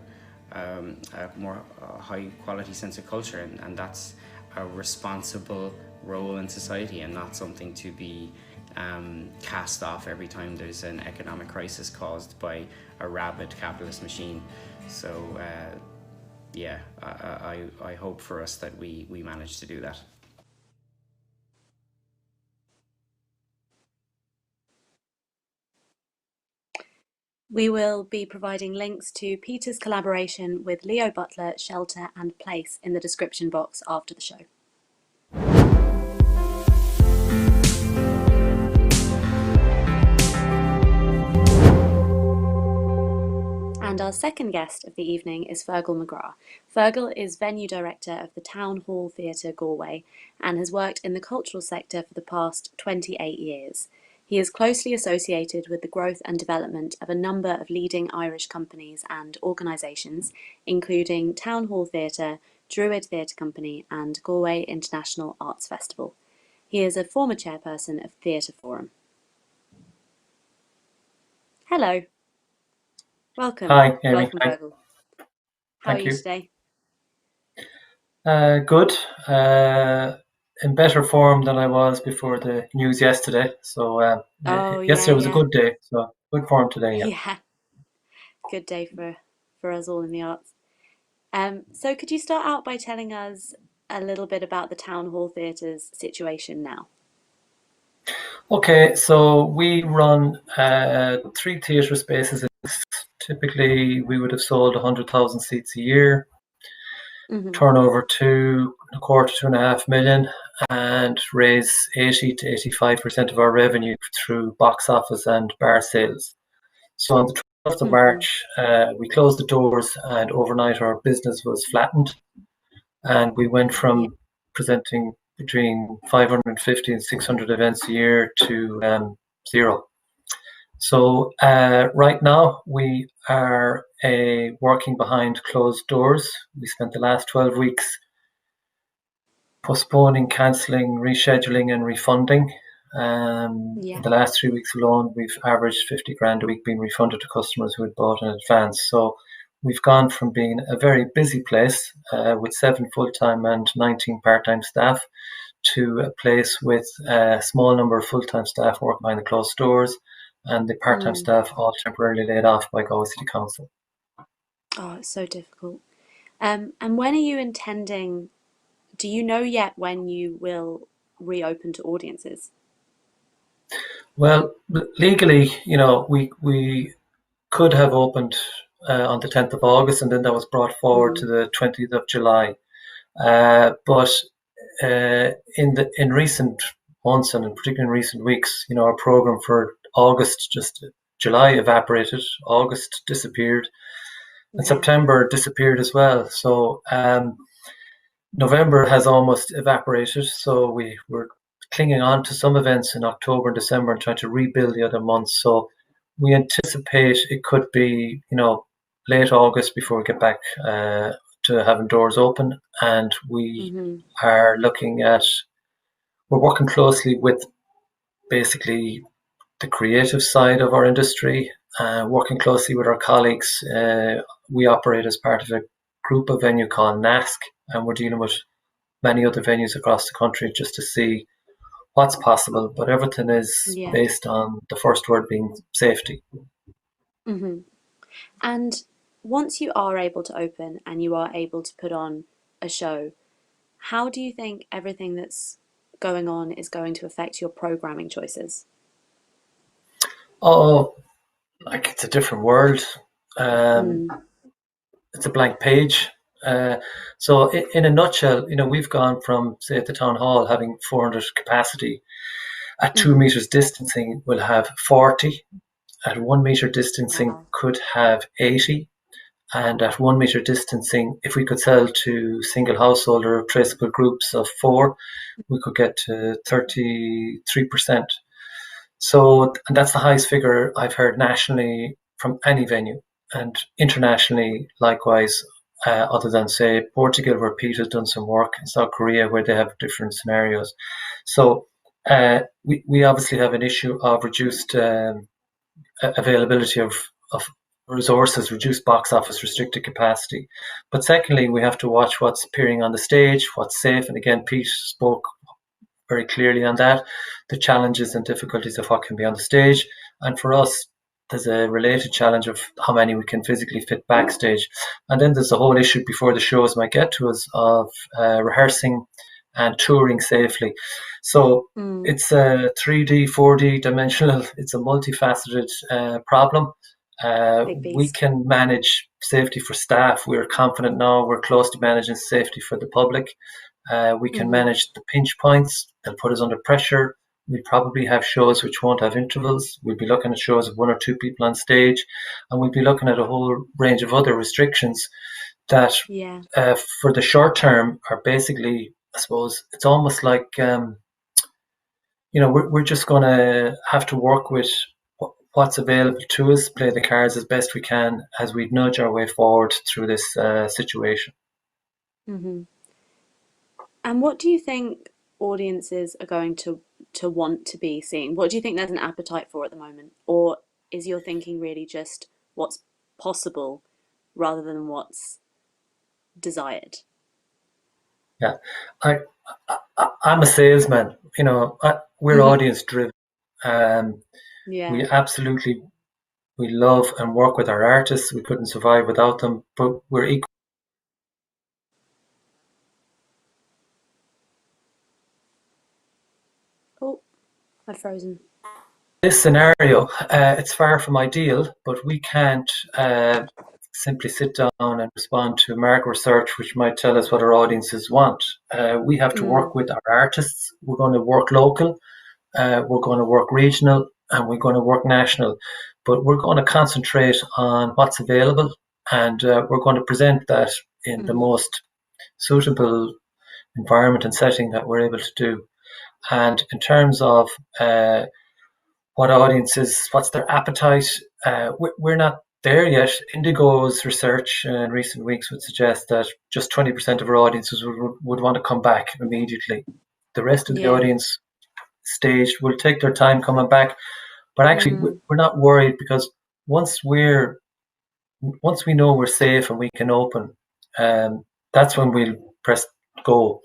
a more high quality sense of culture, and that's a responsible role in society, and not something to be cast off every time there's an economic crisis caused by a rabid capitalist machine. So yeah, I hope for us that we manage to do that. We will be providing links to Peter's collaboration with Leo Butler, Shelter and Place in the description box after the show. And our second guest of the evening is Fergal McGrath. Fergal is venue director of the Town Hall Theatre Galway and has worked in the cultural sector for the past 28 years. He is closely associated with the growth and development of a number of leading Irish companies and organisations, including Town Hall Theatre, Druid Theatre Company and Galway International Arts Festival. He is a former chairperson of TheatreForum. Hello. Welcome. Hi, Amy. Welcome, Hi. Fergal. How are you today? Good. In better form than I was before the news yesterday. So yesterday was a good day. So good form today. Yeah. Good day for us all in the arts. So could you start out by telling us a little bit about the Town Hall Theatre's situation now? Okay, so we run 3 theatre spaces. Typically, we would have sold 100,000 seats a year, turnover to a quarter to 2.5 million, and raise 80 to 85% of our revenue through box office and bar sales. So on the 12th of March, we closed the doors, and overnight our business was flattened, and we went from presenting between 550 and 600 events a year to 0. So right now we are working behind closed doors. We spent the last 12 weeks postponing, cancelling, rescheduling and refunding. In the last 3 weeks alone, we've averaged 50 grand a week being refunded to customers who had bought in advance. So we've gone from being a very busy place with 7 full-time and 19 part-time staff to a place with a small number of full-time staff working behind the closed doors, and the part-time staff all temporarily laid off by Galway City Council. Oh, it's so difficult. And when are you intending, do you know yet when you will reopen to audiences? Well, legally, we could have opened on the 10th of August, and then that was brought forward to the 20th of July. But in recent months, and in particular in recent weeks, our program for August, July evaporated, August disappeared, and September disappeared as well. So November has almost evaporated. So we're clinging on to some events in October and December and trying to rebuild the other months. So we anticipate it could be, late August before we get back to having doors open. And we are we're working closely with basically the creative side of our industry, working closely with our colleagues. We operate as part of a group of venue called NASC, and we're dealing with many other venues across the country just to see what's possible. But everything is based on the first word being safety. And once you are able to open and you are able to put on a show, how do you think everything that's going on is going to affect your programming choices? Oh, it's a different world. It's a blank page. So in a nutshell, we've gone from, say, at the town hall having 400 capacity. At 2 meters distancing, we'll have 40. At 1 meter distancing, could have 80. And at 1 meter distancing, if we could sell to single household or traceable groups of 4, we could get to 33%. So, and that's the highest figure I've heard nationally from any venue, and internationally likewise, other than, say, Portugal, where Pete has done some work, in South Korea, where they have different scenarios. So we obviously have an issue of reduced availability of resources, reduced box office, restricted capacity. But secondly, we have to watch what's appearing on the stage, what's safe. And again, Pete spoke very clearly on that, the challenges and difficulties of what can be on the stage. And for us, there's a related challenge of how many we can physically fit backstage. And then there's the whole issue before the shows might get to us of rehearsing and touring safely. So it's a 3D, 4D dimensional, it's a multifaceted problem. We can manage safety for staff. We're confident now. We're close to managing safety for the public. We can manage the pinch points. They'll put us under pressure. We probably have shows which won't have intervals. We'll be looking at shows of 1 or 2 people on stage, and we'll be looking at a whole range of other restrictions that for the short term are basically, I suppose, it's almost like, we're just going to have to work with what's available to us, play the cards as best we can as we nudge our way forward through this situation. And what do you think audiences are going to want to be seeing? What do you think there's an appetite for at the moment? Or is your thinking really just what's possible rather than what's desired? Yeah, I'm a salesman. We're audience driven. We absolutely, we love and work with our artists. We couldn't survive without them, but we're equal. Oh, I've frozen. This scenario, it's far from ideal, but we can't simply sit down and respond to market research, which might tell us what our audiences want. We have to work with our artists. We're going to work local, we're going to work regional, and we're going to work national. But we're going to concentrate on what's available, and we're going to present that in the most suitable environment and setting that we're able to do. And in terms of what audiences, what's their appetite, we're not there yet. Indigo's research in recent weeks would suggest that just 20% of our audiences would want to come back immediately. The rest of the audience stage will take their time coming back. But actually, we're not worried, because once we know we're safe and we can open, that's when we'll press go.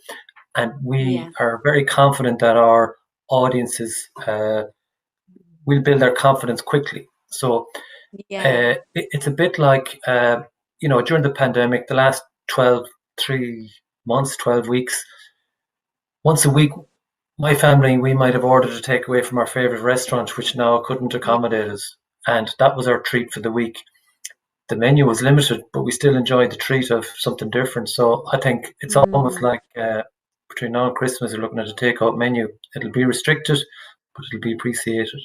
And we are very confident that our audiences will build their confidence quickly. So it's a bit like, during the pandemic, the last 12 weeks, once a week, my family, we might have ordered a takeaway from our favourite restaurant, which now couldn't accommodate us. And that was our treat for the week. The menu was limited, but we still enjoyed the treat of something different. So I think it's almost like between now and Christmas, we're looking at a takeout menu. It'll be restricted, but it'll be appreciated.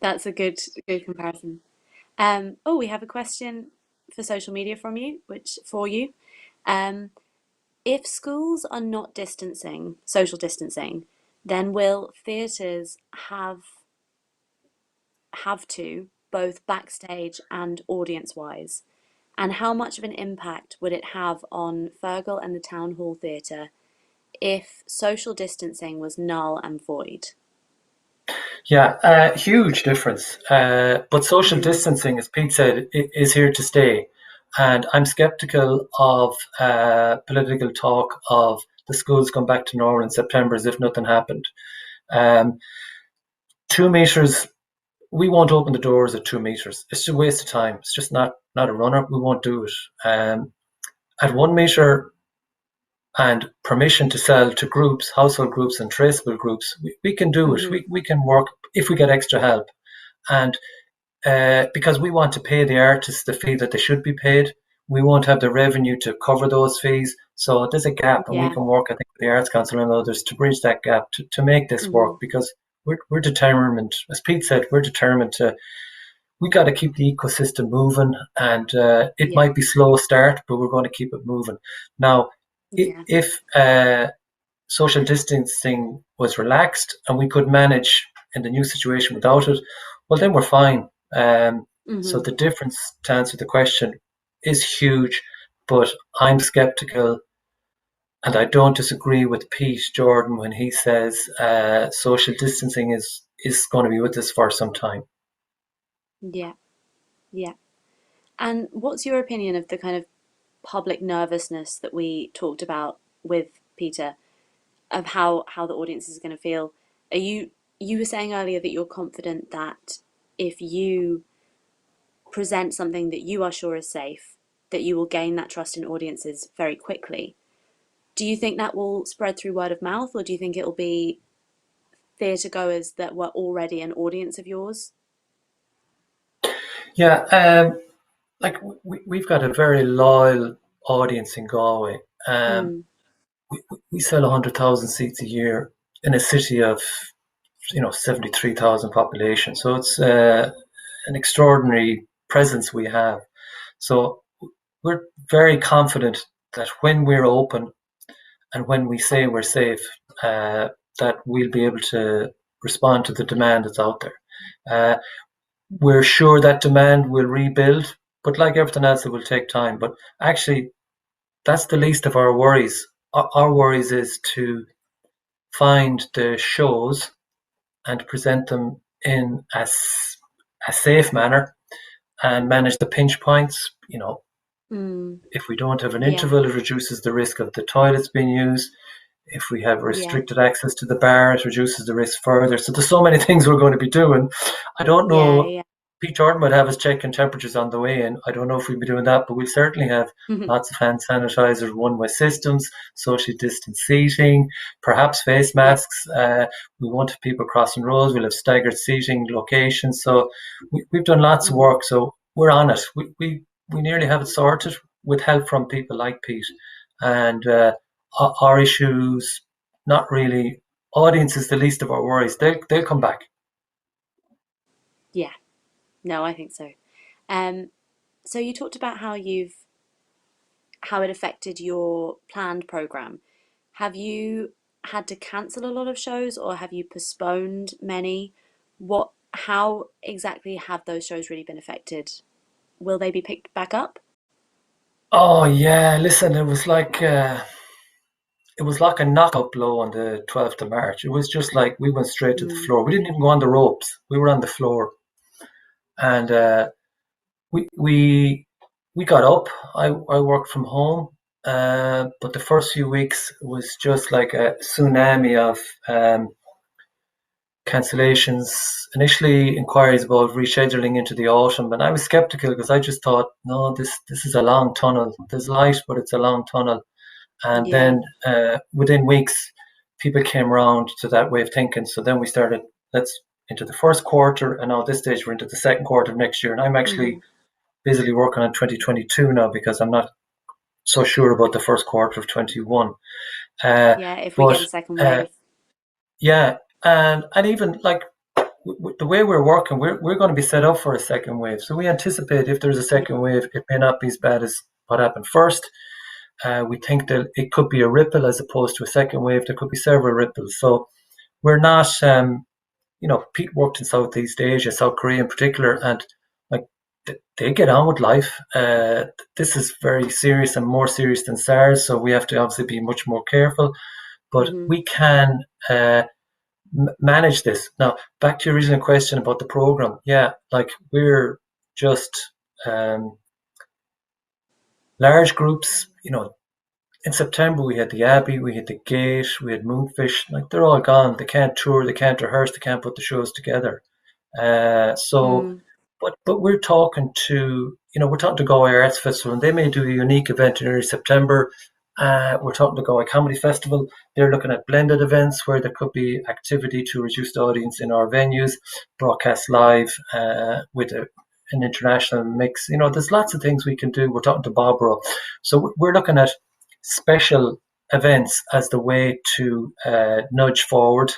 That's a good comparison. We have a question for social media from you, for you. If schools are not social distancing, then will theatres have to, both backstage and audience-wise? And how much of an impact would it have on Fergal and the Town Hall Theatre if social distancing was null and void? Yeah, huge difference. But social distancing, as Pete said, is here to stay. And I'm skeptical of political talk of the schools come back to normal in September as if nothing happened. 2 meters, we won't open the doors at 2 meters. It's a waste of time. It's just not a runner. We won't do it. At 1 meter and permission to sell to groups, household groups and traceable groups, we can do it. We can work if we get extra help. And because we want to pay the artists the fee that they should be paid. We won't have the revenue to cover those fees. So there's a gap, and we can work, I think, with the Arts Council and others to bridge that gap to make this work, because we're determined, as Pete said, we're determined to, we got to keep the ecosystem moving, and it might be slow start, but we're going to keep it moving. Now, if social distancing was relaxed and we could manage in the new situation without it, well, then we're fine. So the difference, to answer the question, is huge, but I'm skeptical, and I don't disagree with Pete Jordan when he says social distancing is going to be with us for some time. Yeah. And what's your opinion of the kind of public nervousness that we talked about with Peter, of how the audience is going to feel? You were saying earlier that you're confident that if you present something that you are sure is safe, that you will gain that trust in audiences very quickly. Do you think that will spread through word of mouth, or do you think it will be theatre goers that were already an audience of yours? Yeah, like we've got a very loyal audience in Galway. We sell 100,000 seats a year in a city of 73,000 population. So it's an extraordinary presence we have. So we're very confident that when we're open and when we say we're safe, that we'll be able to respond to the demand that's out there. We're sure that demand will rebuild, but like everything else, it will take time. But actually, that's the least of our worries. Our worries is to find the shows and present them in a safe manner and manage the pinch points. If we don't have an interval, it reduces the risk of the toilets being used. If we have restricted access to the bar, it reduces the risk further. So there's so many things we're going to be doing. I don't know. Pete Jordan would have us checking temperatures on the way in. I don't know if we'll be doing that, but we'll certainly have lots of hand sanitizers, one-way systems, social distance seating, perhaps face masks. We won't have people crossing roads. We'll have staggered seating locations. So we've done lots of work. So we're on it. We nearly have it sorted with help from people like Pete. And our issues, not really. Audience is the least of our worries. They'll come back. Yeah. No, I think so. So you talked about how it affected your planned program. Have you had to cancel a lot of shows, or have you postponed many? How exactly have those shows really been affected? Will they be picked back up? Oh yeah, listen, it was like a knockout blow on the 12th of March. It was just like we went straight to the floor. We didn't even go on the ropes. We were on the floor. And we got up. I worked from home, but the first few weeks was just like a tsunami of cancellations. Initially, inquiries about rescheduling into the autumn, and I was skeptical because I just thought, no, this is a long tunnel. There's light, but it's a long tunnel. And then within weeks, people came around to that way of thinking. So then we started, let's into the first quarter, and now at this stage we're into the second quarter of next year. And I'm actually busily working on 2022 now because I'm not so sure about the first quarter of 21. If we get a second wave. And even like the way we're working, we're going to be set up for a second wave. So we anticipate if there's a second wave, it may not be as bad as what happened first. We think that it could be a ripple as opposed to a second wave. There could be several ripples. So we're not, Pete worked in Southeast Asia, South Korea in particular, and like they get on with life. This is very serious and more serious than SARS. So we have to obviously be much more careful, but we can manage this. Now, back to your original question about the program. Yeah, like we're just large groups, in September we had the Abbey, we had the Gate, we had Moonfish. Like they're all gone. They can't tour, they can't rehearse, they can't put the shows together. But we're talking to Galway Arts Festival, and they may do a unique event in early September, We're talking to Galway Comedy Festival. They're looking at blended events where there could be activity to reduce the audience in our venues, broadcast live with an international mix. There's lots of things we can do. We're talking to Barbara. So we're looking at special events as the way to nudge forward.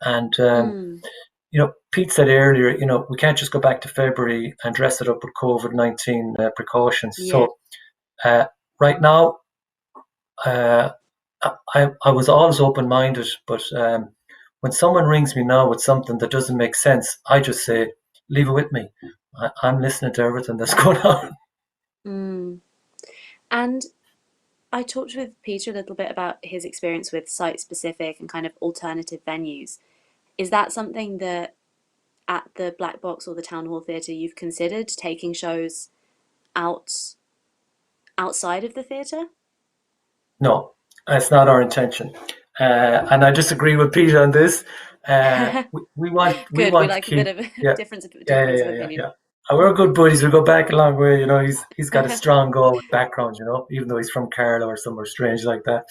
And, Pete said earlier, we can't just go back to February and dress it up with COVID-19 precautions. Yeah. So right now, I was always open-minded, but when someone rings me now with something that doesn't make sense, I just say, leave it with me. I'm listening to everything that's going on. And I talked with Peter a little bit about his experience with site-specific and kind of alternative venues. Is that something that at the Black Box or the Town Hall Theatre you've considered, taking shows outside of the theatre? No, that's not our intention. And I disagree with Peter on this. We want Good. to We like keep, a bit of yeah, difference of opinion. yeah. And we're good buddies. We go back a long way. He's got a strong Galway background. even though he's from Carlow or somewhere strange like that.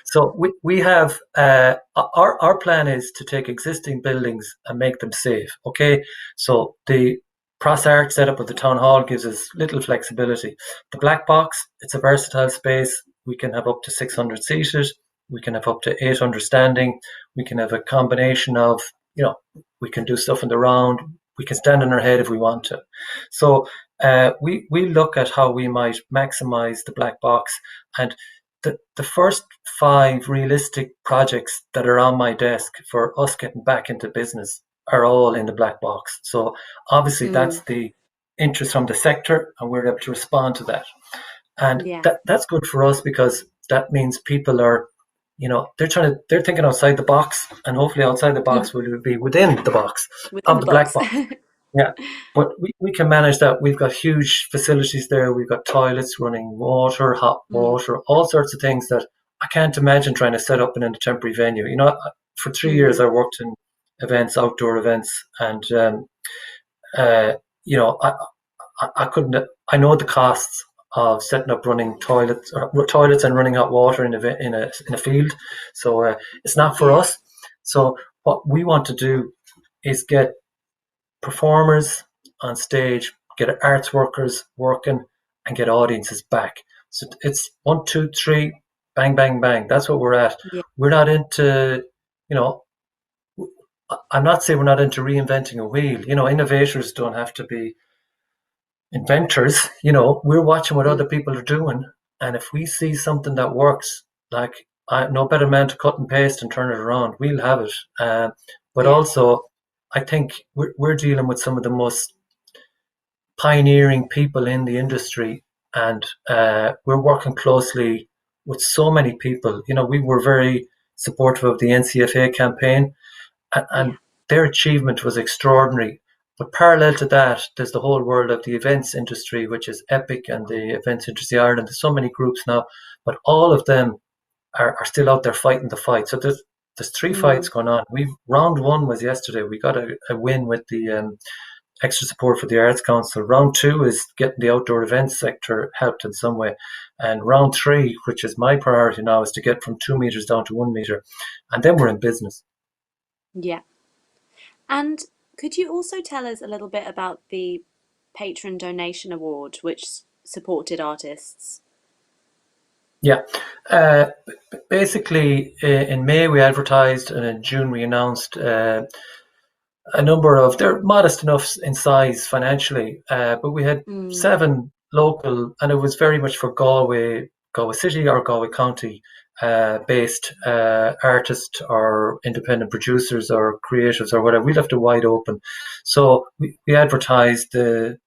So we have our plan is to take existing buildings and make them safe. Okay, so the Pros Art setup of the town hall gives us little flexibility. The Black Box, it's a versatile space. We can have up to 600 seated. We can have up to 800 standing. We can have a combination of, we can do stuff in the round. We can stand on our head if we want to. So we look at how we might maximize the Black Box. And the first 5 realistic projects that are on my desk for us getting back into business are all in the Black Box. So obviously that's the interest from the sector, and we're able to respond to that. And that's good for us, because that means people are, they're thinking outside the box, and hopefully outside the box will be within the box of the Black Box. Yeah, but we can manage that. We've got huge facilities there. We've got toilets, running water, hot water, all sorts of things that I can't imagine trying to set up in a temporary venue. For 3 years I worked in events, outdoor events, and I couldn't. I know the costs of setting up running toilets and running hot water in a field. So it's not for us. So what we want to do is get performers on stage, get arts workers working, and get audiences back. So it's 1, 2, 3, bang, bang, bang. That's what we're at. Yeah. We're not into, I'm not saying we're not into reinventing a wheel. Innovators don't have to be inventors. We're watching what other people are doing, and if we see something that works, like no better man to cut and paste and turn it around, we'll have it. But also, I think we're dealing with some of the most pioneering people in the industry, and we're working closely with so many people. We were very supportive of the NCFA campaign, and their achievement was extraordinary. But parallel to that, there's the whole world of the events industry, which is Epic, and the Events Industry Ireland. There's so many groups now, but all of them are still out there fighting the fight. So there's 3 fights going on. Round 1 was yesterday. We got a win with the extra support for the Arts Council. Round 2 is getting the outdoor events sector helped in some way. And round 3, which is my priority now, is to get from 2 meters down to 1 meter. And then we're in business. Yeah. And could you also tell us a little bit about the Patron Donation Award, which supported artists? Yeah. Basically, in May we advertised, and in June we announced a number of, they're modest enough in size financially, but we had 7 local, and it was very much for Galway City or Galway County based artists or independent producers or creatives or whatever. We left it wide open. So we advertised the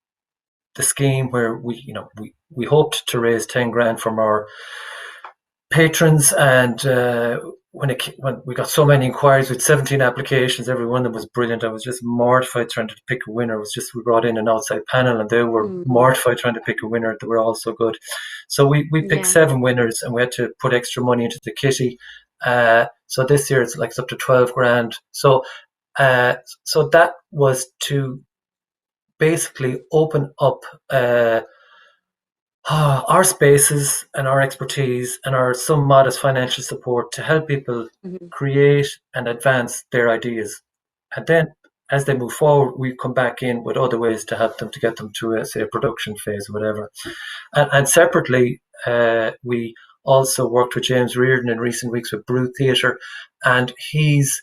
scheme where we hoped to raise 10 grand from our patrons, and when we got so many inquiries with 17 applications, every one of them was brilliant. I was just mortified trying to pick a winner. We brought in an outside panel, and they were mortified trying to pick a winner. They were all so good. So we picked 7 winners, and we had to put extra money into the kitty. So this year it's up to 12 grand. So that was to basically open up our spaces and our expertise and our some modest financial support to help people create and advance their ideas. And then as they move forward, we come back in with other ways to help them to get them to say a production phase or whatever. And separately, we also worked with James Reardon in recent weeks with Brew Theatre, and his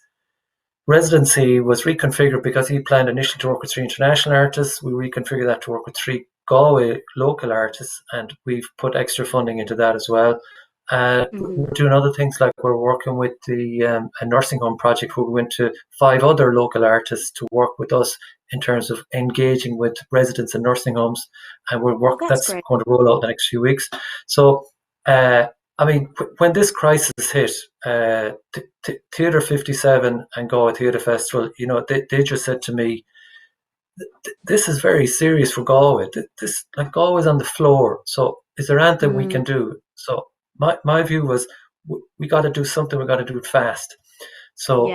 residency was reconfigured because he planned initially to work with 3 international artists. We reconfigured that to work with 3 Galway local artists, and we've put extra funding into that as well. We're doing other things, like we're working with the a nursing home project where we went to 5 other local artists to work with us in terms of engaging with residents in nursing homes, and that's great. going to roll out in the next few weeks. So I mean, when this crisis hit, Theatre 57 and Galway Theatre Festival, they just said to me, this is very serious for Galway. This, like, Galway's on the floor. So is there anything we can do? So my view was, we got to do something. We got to do it fast. So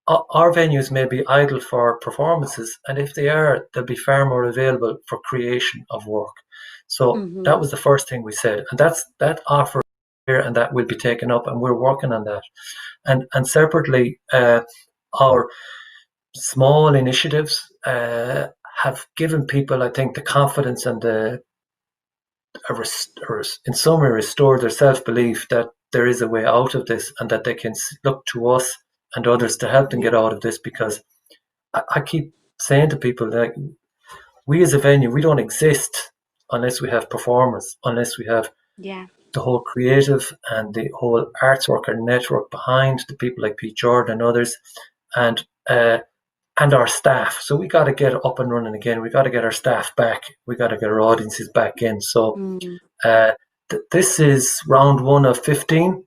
our venues may be idle for performances, and if they are, they'll be far more available for creation of work. So that was the first thing we said, and that offer here, and that will be taken up, and we're working on that. And separately, our small initiatives have given people, I think, the confidence and in some way restored their self-belief that there is a way out of this, and that they can look to us and others to help them get out of this. Because I keep saying to people that we as a venue, we don't exist unless we have performers, unless we have the whole creative and the whole arts worker network behind the people like Pete Jordan and others, and our staff. So we got to get up and running again. We got to get our staff back. We got to get our audiences back in. So this is round 1 of 15.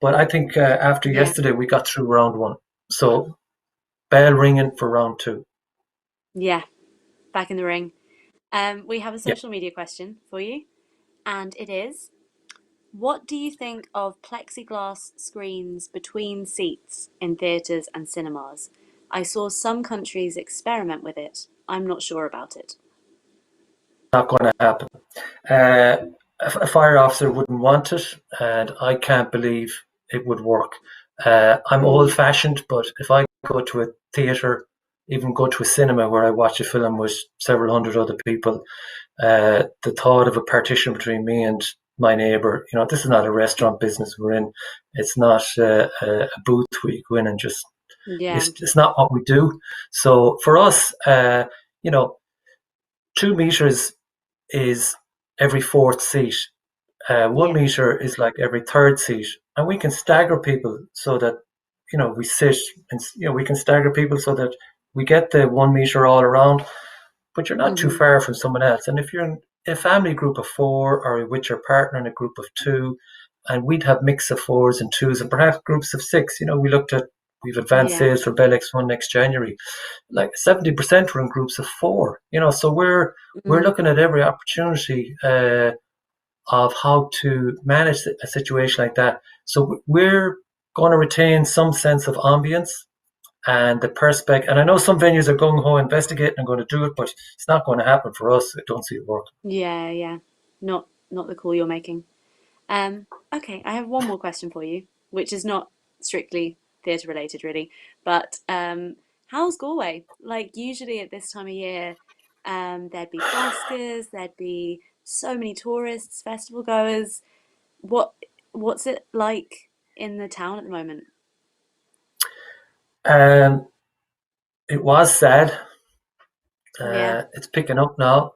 But I think after yesterday, we got through round 1. So bell ringing for round 2. Yeah, back in the ring. We have a social media question for you, and it is: what do you think of plexiglass screens between seats in theatres and cinemas? I saw some countries experiment with it. I'm not sure about it. Not going to happen. A fire officer wouldn't want it, and I can't believe it would work. I'm old-fashioned, but if I go to a theatre, even go to a cinema where I watch a film with several hundred other people, the thought of a partition between me and my neighbour, this is not a restaurant business we're in. It's not a booth where you go in and just, it's not what we do. So for us, 2 meters is every 4th seat. 1 meter is like every 3rd seat, and we can stagger people so that we sit, and we can stagger people so that we get the 1 meter all around, but you're not too far from someone else. And if you're in a family group of 4, or with your partner in a group of 2, and we'd have mix of 4s and 2s, and perhaps groups of 6. We've advanced sales for Bell X1 next January. Like 70% were in groups of 4. So we're looking at every opportunity of how to manage a situation like that. So we're going to retain some sense of ambience and the perspective. And I know some venues are gung-ho investigating and going to do it, but it's not going to happen for us. I don't see it working. Yeah. Not the call you're making. Okay, I have one more question for you, which is not strictly theatre related really, but how's Galway? Like, usually at this time of year, there'd be buskers, there'd be so many tourists, festival goers. What's it like in the town at the moment? It was sad. It's picking up now.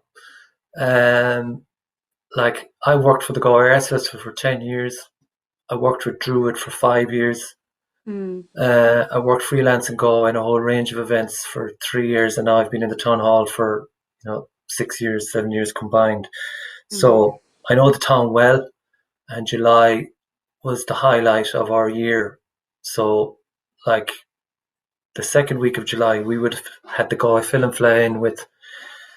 Like, I worked for the Galway Arts Festival for 10 years. I worked with Druid for 5 years. I worked freelance in Galway in a whole range of events for 3 years, and now I've been in the town hall for 6 years, 7 years combined. So I know the town well, and July was the highlight of our year. So, like, the second week of July, we would have had the Galway Film Fly in with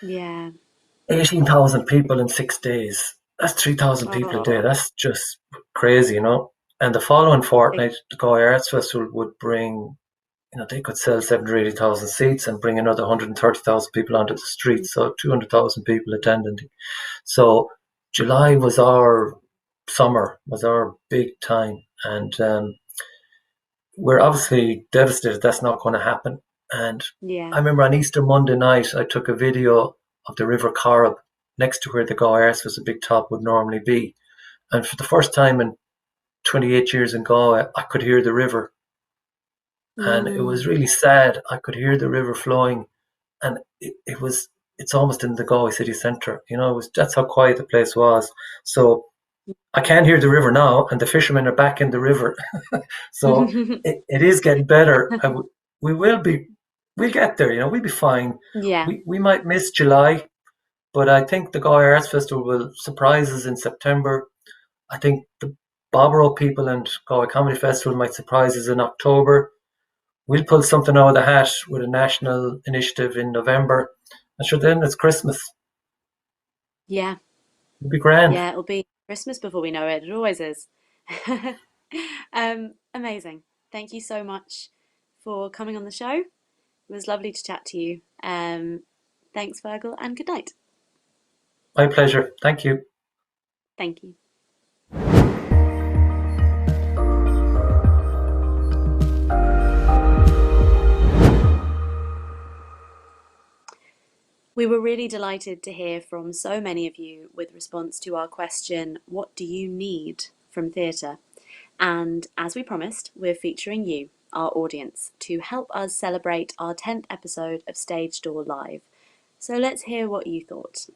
18,000 people in 6 days. That's 3,000 people a day. That's just crazy, And the following fortnight, the Galway Arts Festival would bring, they could sell 70,000 or 80,000 seats and bring another 130,000 people onto the streets. So 200,000 people attending. So July was our summer, was our big time, and we're obviously devastated that's not going to happen. And Yeah. I remember on Easter Monday night, I took a video of the River Corrib next to where the Galway Arts was a big top would normally be. And for the first time in 28 years in Galway, I could hear the river. And it was really sad. I could hear the river flowing. And it's almost in the Galway city centre. That's how quiet the place was. So I can hear the river now, and the fishermen are back in the river. So it is getting better. We'll get there. We'll be fine. Yeah. We might miss July, but I think the Galway Arts Festival will surprise us in September. I think the Bobbero people and Galway Comedy Festival might surprise us in October. We'll pull something out of the hat with a national initiative in November. And sure, then it's Christmas. Yeah. It'll be grand. Yeah, it'll be Christmas before we know it. It always is. Amazing. Thank you so much for coming on the show. It was lovely to chat to you. Thanks, Fergal, and good night. My pleasure. Thank you. Thank you. We were really delighted to hear from so many of you with response to our question, what do you need from theatre? And as we promised, we're featuring you, our audience, to help us celebrate our 10th episode of Stage Door Live. So let's hear what you thought.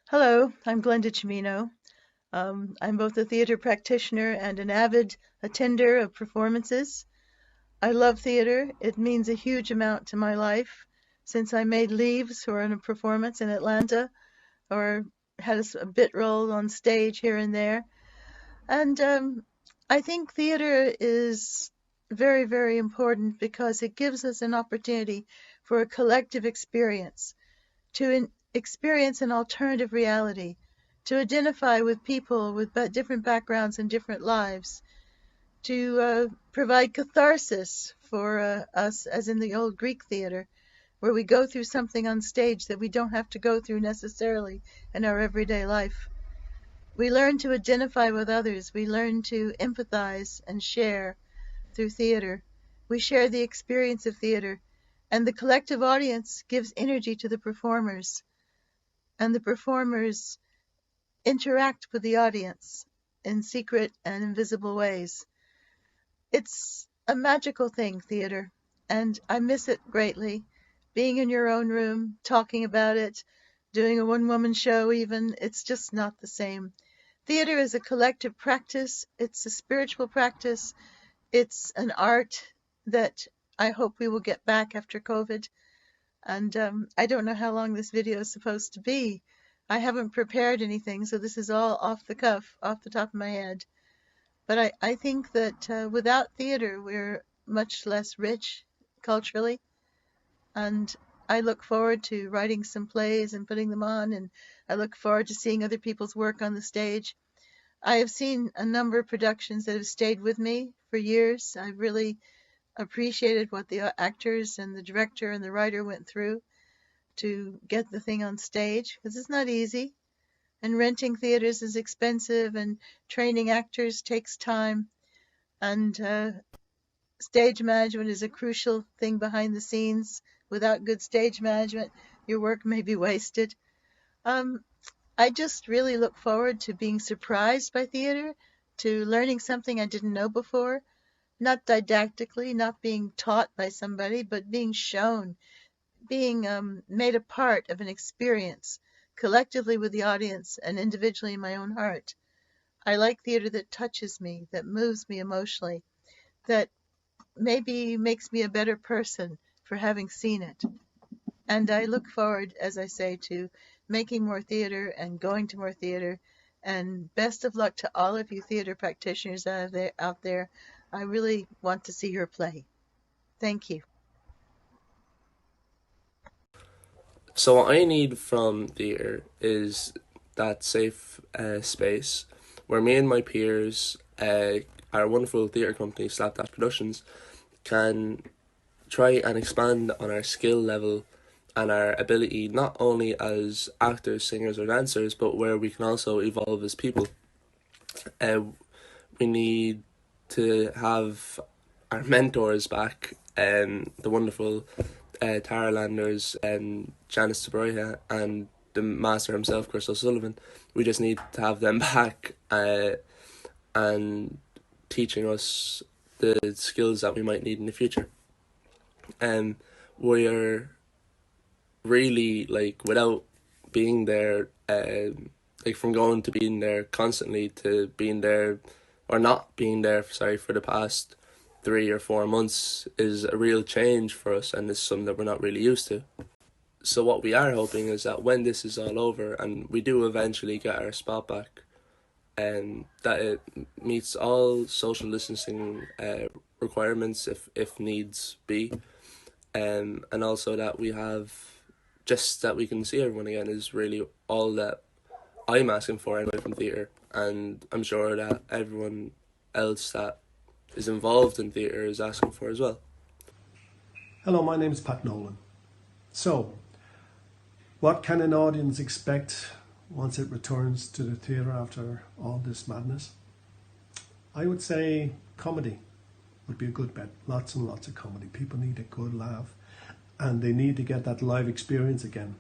Hello, I'm Glenda Cimino. I'm both a theatre practitioner and an avid attender of performances. I love theatre. It means a huge amount to my life since I made Leaves or in a performance in Atlanta or had a bit role on stage here and there. And I think theatre is very, very important because it gives us an opportunity for a collective experience to experience an alternative reality, to identify with people with different backgrounds and different lives, to provide catharsis for us, as in the old Greek theater, where we go through something on stage that we don't have to go through necessarily in our everyday life. We learn to identify with others. We learn to empathize and share through theater. We share the experience of theater, and the collective audience gives energy to the performers, and the performers interact with the audience in secret and invisible ways. It's a magical thing, theater, and I miss it greatly. Being in your own room, talking about it, doing a one-woman show even, it's just not the same. Theater is a collective practice. It's a spiritual practice. It's an art that I hope we will get back after COVID. And I don't know how long this video is supposed to be. I haven't prepared anything, so this is all off the cuff, off the top of my head. But I think that without theater, we're much less rich culturally. And I look forward to writing some plays and putting them on, and I look forward to seeing other people's work on the stage. I have seen a number of productions that have stayed with me for years. I've really appreciated what the actors and the director and the writer went through to get the thing on stage, because it's not easy. And renting theaters is expensive, and training actors takes time. And stage management is a crucial thing behind the scenes. Without good stage management, your work may be wasted. I just really look forward to being surprised by theater, to learning something I didn't know before, not didactically, not being taught by somebody, but being shown, being made a part of an experience collectively with the audience and individually in my own heart. I like theater that touches me, that moves me emotionally, that maybe makes me a better person for having seen it. And I look forward, as I say, to making more theater and going to more theater. And best of luck to all of you theater practitioners out there. I really want to see your play. Thank you. So what I need from theatre is that safe space where me and my peers, our wonderful theatre company, Slapdash Productions, can try and expand on our skill level and our ability, not only as actors, singers or dancers, but where we can also evolve as people. We need to have our mentors back, the wonderful Tara Landers and Janice DeBroya and the master himself, Chris O'Sullivan. We just need to have them back and teaching us the skills that we might need in the future. We're really, like, without being there, like from going to being there constantly to being there or not being there, for the past 3 or 4 months is a real change for us, and it's something that we're not really used to. So what we are hoping is that when this is all over and we do eventually get our spot back, that it meets all social distancing requirements if needs be, and also that we have just that we can see everyone again is really all that I'm asking for anyway from theatre, and I'm sure that everyone else that is involved in theatre is asking for as well. Hello, my name is Pat Nolan. So, what can an audience expect once it returns to the theatre after all this madness? I would say comedy would be a good bet. Lots and lots of comedy. People need a good laugh, and they need to get that live experience again,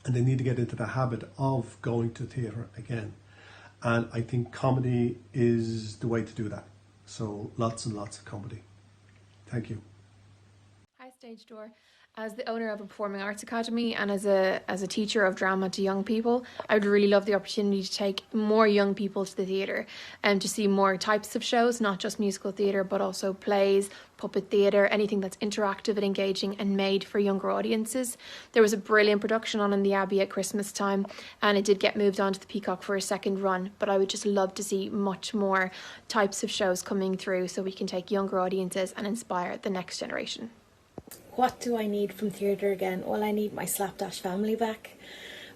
and they need to get into the habit of going to theatre again. And I think comedy is the way to do that. So lots and lots of comedy. Thank you. Hi, Stage Door. As the owner of a performing arts academy and as a teacher of drama to young people, I would really love the opportunity to take more young people to the theatre and to see more types of shows, not just musical theatre, but also plays, puppet theatre, anything that's interactive and engaging and made for younger audiences. There was a brilliant production on in the Abbey at Christmas time, and it did get moved on to the Peacock for a second run, but I would just love to see much more types of shows coming through so we can take younger audiences and inspire the next generation. What do I need from theatre again? Well, I need my slapdash family back.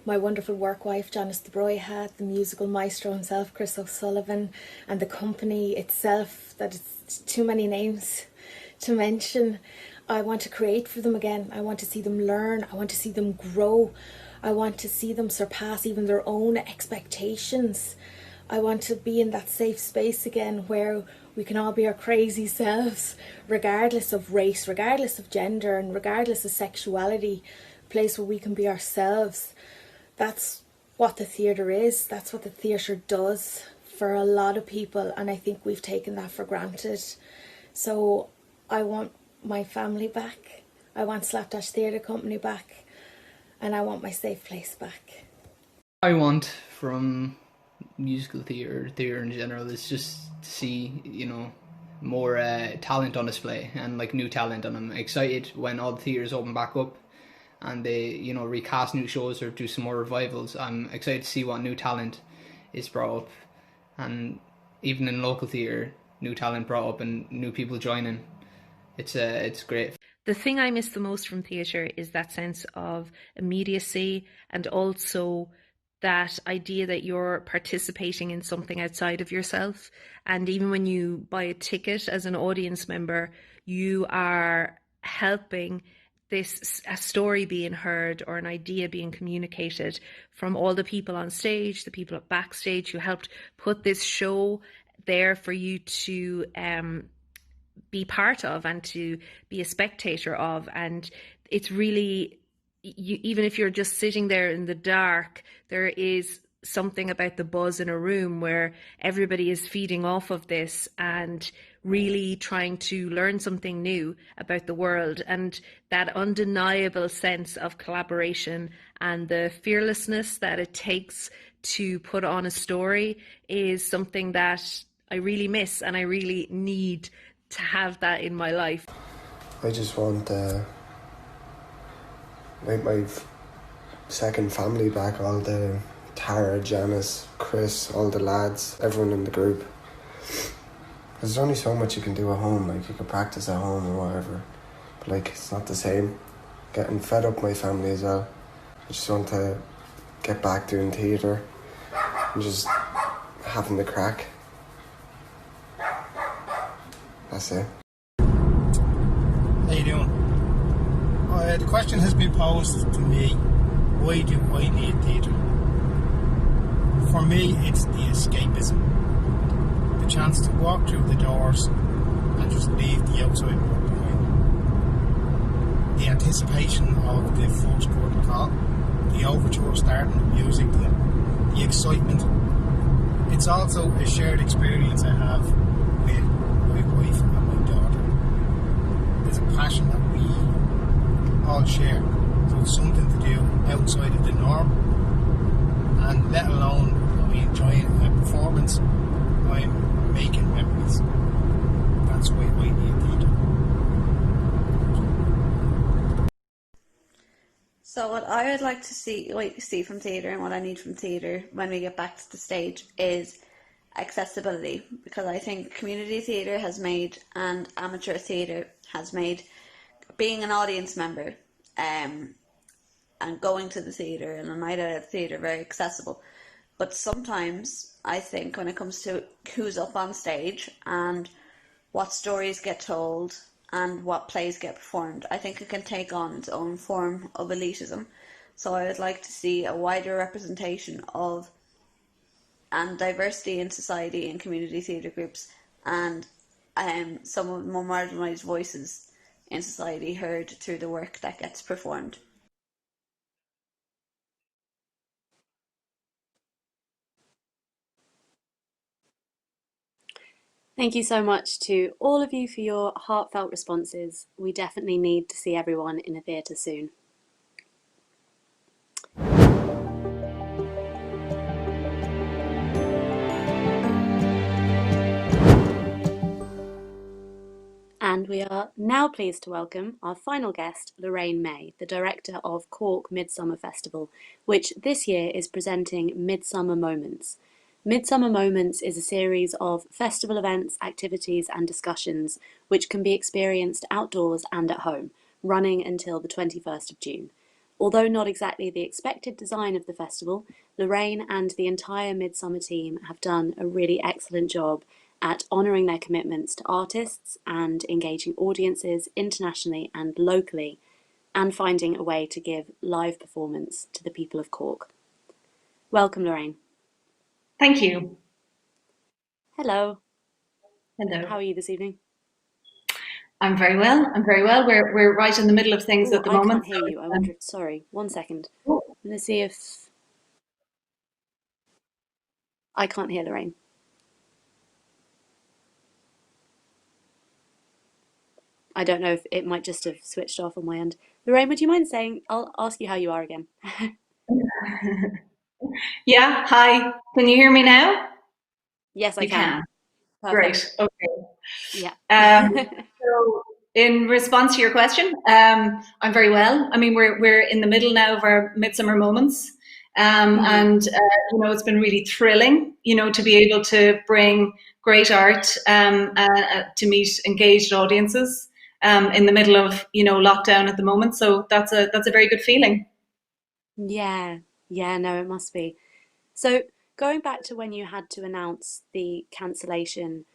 My wonderful work wife, Janice DeBroya, the musical maestro himself, Chris O'Sullivan, and the company itself, that it's too many names to mention. I want to create for them again. I want to see them learn. I want to see them grow. I want to see them surpass even their own expectations. I want to be in that safe space again where we can all be our crazy selves, regardless of race, regardless of gender, and regardless of sexuality. A place where we can be ourselves. That's what the theatre is. That's what the theatre does for a lot of people, and I think we've taken that for granted. So I want my family back. I want Slapdash Theatre Company back, and I want my safe place back. I want from musical theatre in general is just to see, more talent on display and like new talent, and I'm excited when all the theatres open back up and they recast new shows or do some more revivals. I'm excited to see what new talent is brought up, and even in local theatre, new talent brought up and new people joining. It's great. The thing I miss the most from theatre is that sense of immediacy, and also that idea that you're participating in something outside of yourself. And even when you buy a ticket as an audience member, you are helping a story being heard or an idea being communicated from all the people on stage, the people at backstage who helped put this show there for you to be part of and to be a spectator of. And it's really, even if you're just sitting there in the dark, there is something about the buzz in a room where everybody is feeding off of this and really trying to learn something new about the world. And that undeniable sense of collaboration and the fearlessness that it takes to put on a story is something that I really miss, and I really need to have that in my life. I just want my second family back, all the Tara, Janice, Chris, all the lads, everyone in the group. There's only so much you can do at home, like you can practice at home or whatever, but like it's not the same. Getting fed up my family as well. I just want to get back doing theatre and just having the crack. That's it. How you doing? The question has been posed to me, why do I need theatre? For me, it's the escapism. The chance to walk through the doors and just leave the outside world behind. The anticipation of the first curtain call, the overture starting, the music, the excitement. It's also a shared experience I have with my wife and my daughter. There's a passion that we all share. So it's something to do outside of the norm, and let alone I enjoying a performance, I'm making memories. That's why I need theatre. So what I would like to see from theatre, and what I need from theatre when we get back to the stage, is accessibility, because I think community theatre has made, and amateur theatre has made, being an audience member and going to the theatre and a night out of theatre very accessible. But sometimes I think when it comes to who's up on stage and what stories get told and what plays get performed, I think it can take on its own form of elitism. So I would like to see a wider representation of and diversity in society and community theatre groups, and some of the more marginalised voices in society heard through the work that gets performed. Thank you so much to all of you for your heartfelt responses. We definitely need to see everyone in a theatre soon. And we are now pleased to welcome our final guest, Lorraine Maye, the director of Cork Midsummer Festival, which this year is presenting Midsummer Moments. Midsummer Moments is a series of festival events, activities and discussions which can be experienced outdoors and at home, running until the 21st of June. Although not exactly the expected design of the festival, Lorraine and the entire Midsummer team have done a really excellent job at honouring their commitments to artists and engaging audiences internationally and locally, and finding a way to give live performance to the people of Cork. Welcome, Lorraine. Thank you. Hello. Hello. How are you this evening? I'm very well. I'm very well. We're right in the middle of things at the moment. I can't hear you. I wonder. Sorry, 1 second. I'm going to see if I can't hear Lorraine. I don't know if it might just have switched off on my end. Lorraine, would you mind saying? I'll ask you how you are again. Yeah. Hi. Can you hear me now? Yes, I can. Great. Okay. Yeah. So, in response to your question, I'm very well. I mean, we're in the middle now of our Midsummer Moments, and it's been really thrilling, to be able to bring great art to meet engaged audiences in the middle of lockdown at the moment. So that's a very good feeling. Yeah. No, it must be. So going back to when you had to announce the cancellation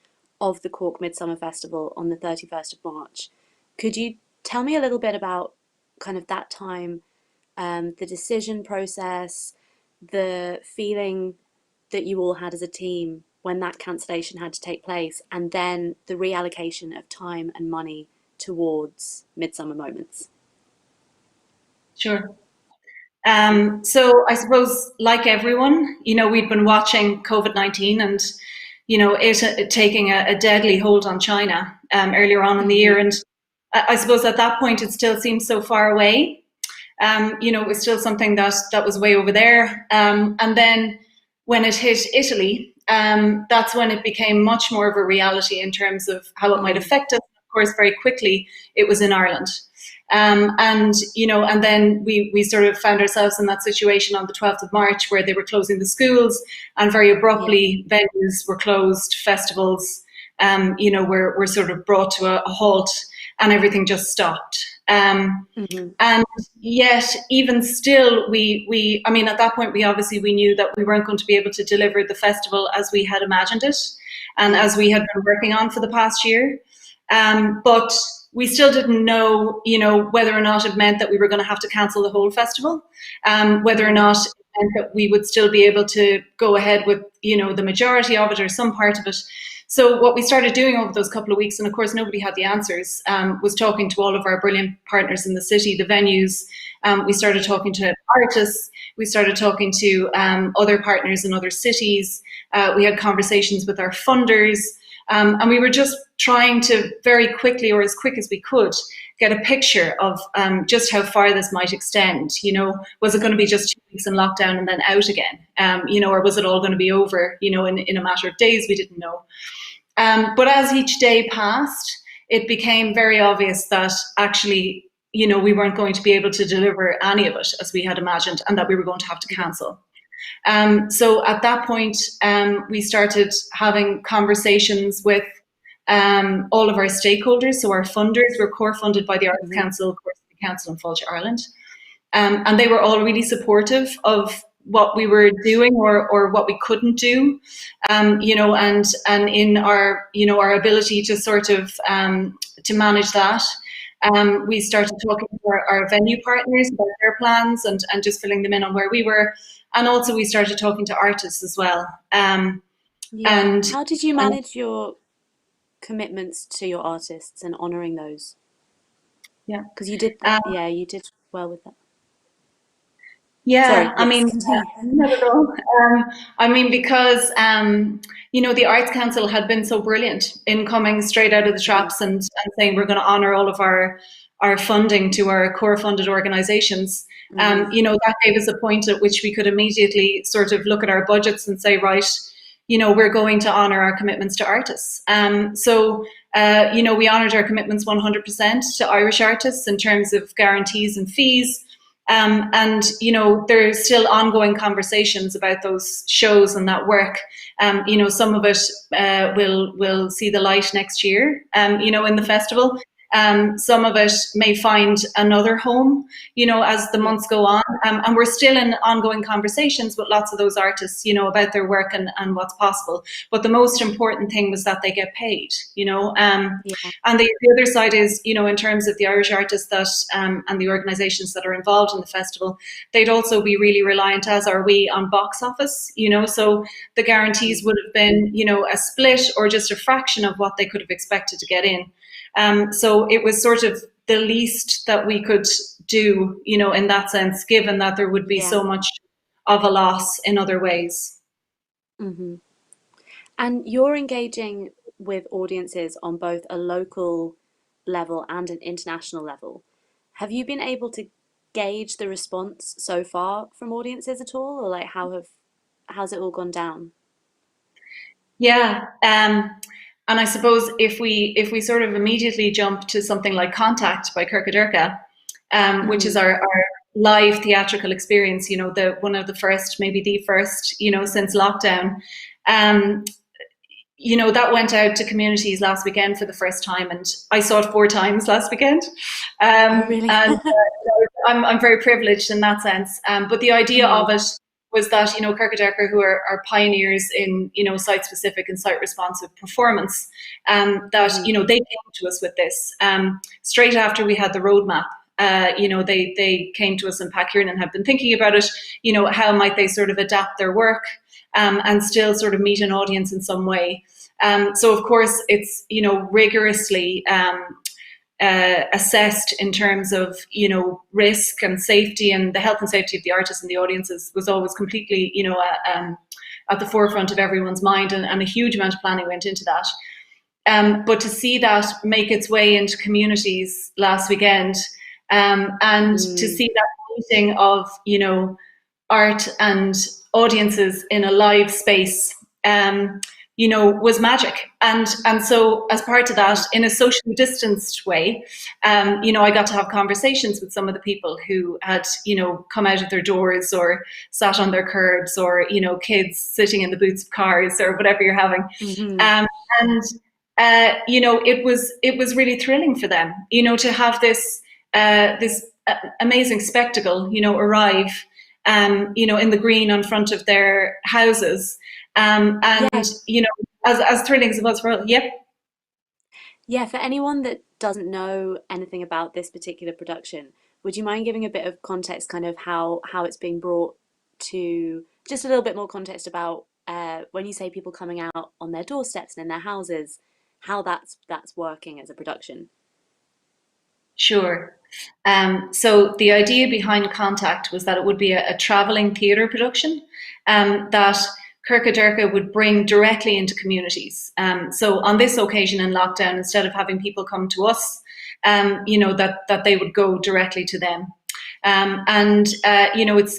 of the Cork Midsummer Festival on the 31st of March, could you tell me a little bit about kind of that time, the decision process, the feeling that you all had as a team when that cancellation had to take place, and then the reallocation of time and money towards Midsummer Moments? Sure. So I suppose, like everyone, we'd been watching COVID-19 and, it taking a deadly hold on China earlier on in the year. And I suppose at that point, it still seemed so far away. It was still something that was way over there. And then when it hit Italy, that's when it became much more of a reality in terms of how it might affect us. Of course, very quickly, it was in Ireland. And then we sort of found ourselves in that situation on the 12th of March where they were closing the schools, and very abruptly venues were closed, festivals, were sort of brought to a halt, and everything just stopped. And yet, even still, we at that point, we knew that we weren't going to be able to deliver the festival as we had imagined it, and as we had been working on for the past year. But we still didn't know, whether or not it meant that we were going to have to cancel the whole festival, whether or not it meant that we would still be able to go ahead with, the majority of it or some part of it. So what we started doing over those couple of weeks, and of course nobody had the answers, was talking to all of our brilliant partners in the city, the venues. We started talking to artists. We started talking to other partners in other cities. We had conversations with our funders. And we were just trying to very quickly, or as quick as we could, get a picture of just how far this might extend. Was it going to be just 2 weeks in lockdown and then out again? Or was it all going to be over, in a matter of days? We didn't know. But as each day passed, it became very obvious that actually, we weren't going to be able to deliver any of it as we had imagined, and that we were going to have to cancel. So at that point, we started having conversations with all of our stakeholders. So our funders were core funded by the Arts Council, Cork Council and Fáilte Ireland. And they were all really supportive of what we were doing or what we couldn't do, and in our, our ability to sort of to manage that. We started talking to our venue partners about their plans and just filling them in on where we were. And also we started talking to artists as well. And how did you manage your commitments to your artists and honouring those? Yeah, because you did you did well with that. Yeah, Sorry, I mean, not at all. I mean, because, the Arts Council had been so brilliant in coming straight out of the traps and saying we're going to honour all of our funding to our core funded organisations. That gave us a point at which we could immediately sort of look at our budgets and say, right, we're going to honour our commitments to artists. So we honoured our commitments 100% to Irish artists in terms of guarantees and fees. And there's still ongoing conversations about those shows and that work. Some of it will see the light next year, in the festival. Some of it may find another home, as the months go on. And we're still in ongoing conversations with lots of those artists, about their work and what's possible. But the most important thing was that they get paid, And the other side is, in terms of the Irish artists that and the organisations that are involved in the festival, they'd also be really reliant, as are we, on box office, So the guarantees would have been, a split or just a fraction of what they could have expected to get in. So it was sort of the least that we could do, in that sense, given that there would be so much of a loss in other ways. Mm-hmm. And you're engaging with audiences on both a local level and an international level. Have you been able to gauge the response so far from audiences at all, or like how's it all gone down? Yeah. And I suppose if we sort of immediately jump to something like Contact by Kirkadurka, which is our live theatrical experience, one of the first, maybe the first, since lockdown, that went out to communities last weekend for the first time, and I saw it 4 times last weekend. Really? And I'm very privileged in that sense. But the idea of it was that, Kirkadurka, who are pioneers in, site-specific and site-responsive performance, that, they came to us with this. Straight after we had the roadmap, they came to us in Packern and have been thinking about it, how might they sort of adapt their work and still sort of meet an audience in some way. So, of course, it's, rigorously assessed in terms of, risk and safety, and the health and safety of the artists and the audiences was always completely, at the forefront of everyone's mind, and a huge amount of planning went into that. But to see that make its way into communities last weekend, and to see that meeting of, art and audiences in a live space, was magic. And so as part of that, in a socially distanced way, I got to have conversations with some of the people who had, come out of their doors or sat on their curbs, or, kids sitting in the boots of cars, or whatever you're having. It was really thrilling for them, to have this amazing spectacle, arrive, in the green on front of their houses. As thrilling as it was for us. Yep. Yeah, for anyone that doesn't know anything about this particular production, would you mind giving a bit of context, kind of how it's being brought to, just a little bit more context about when you say people coming out on their doorsteps and in their houses, how that's working as a production? Sure. So the idea behind Contact was that it would be a travelling theatre production that Kirk would bring directly into communities. So on this occasion in lockdown, instead of having people come to us, that they would go directly to them.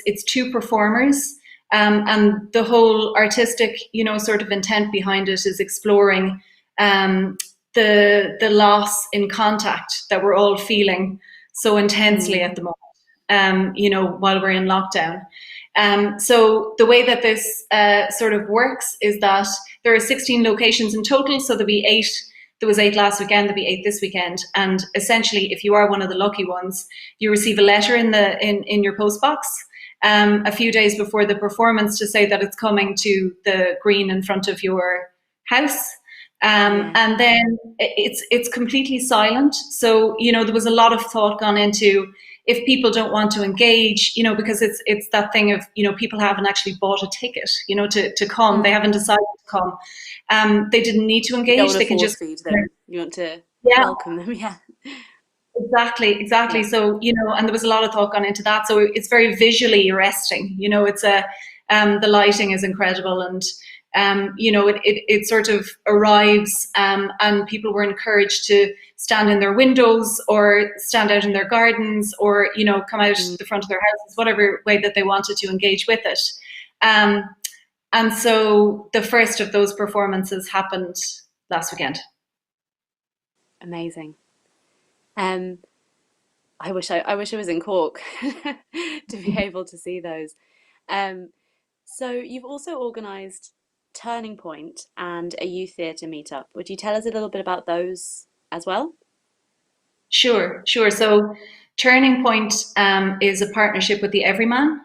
It's two performers, and the whole artistic, sort of intent behind it is exploring the loss in contact that we're all feeling so intensely at the moment, while we're in lockdown. So the way that this sort of works is that there are 16 locations in total, so there'll be 8. There was 8 last weekend, there'll be 8 this weekend. And essentially, if you are one of the lucky ones, you receive a letter in your postbox a few days before the performance to say that it's coming to the green in front of your house. And then it's completely silent. So, there was a lot of thought gone into, if people don't want to engage, because it's that thing of, people haven't actually bought a ticket, to come. They haven't decided to come. They didn't need to engage. They can just feed them. You want to welcome them, yeah. Exactly. Yeah. So, and there was a lot of thought gone into that. So it's very visually arresting. It's the lighting is incredible, and it sort of arrives, and people were encouraged to stand in their windows or stand out in their gardens or, come out the front of their houses, whatever way that they wanted to engage with it. And so the first of those performances happened last weekend. Amazing. I wish I was in Cork to be able to see those. So you've also organised Turning Point and a youth theatre meetup. Would you tell us a little bit about those as well? Sure. So Turning Point is a partnership with the Everyman.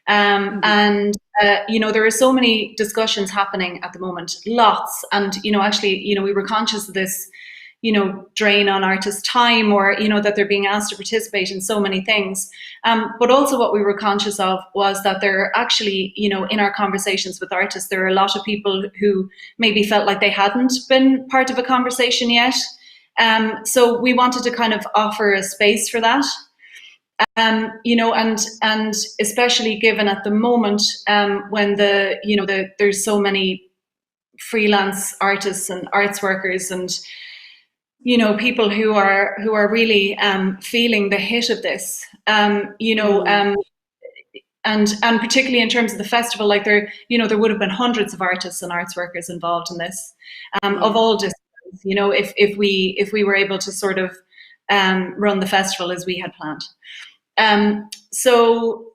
And there are so many discussions happening at the moment, lots. And, we were conscious of this, drain on artists' time, or, that they're being asked to participate in so many things. But also what we were conscious of was that there are actually, in our conversations with artists, there are a lot of people who maybe felt like they hadn't been part of a conversation yet. So we wanted to kind of offer a space for that. And especially given at the moment when there's so many freelance artists and arts workers and people who are really feeling the hit of this, and particularly in terms of the festival, like there would have been hundreds of artists and arts workers involved in this, of all disciplines. If we were able to sort of run the festival as we had planned. So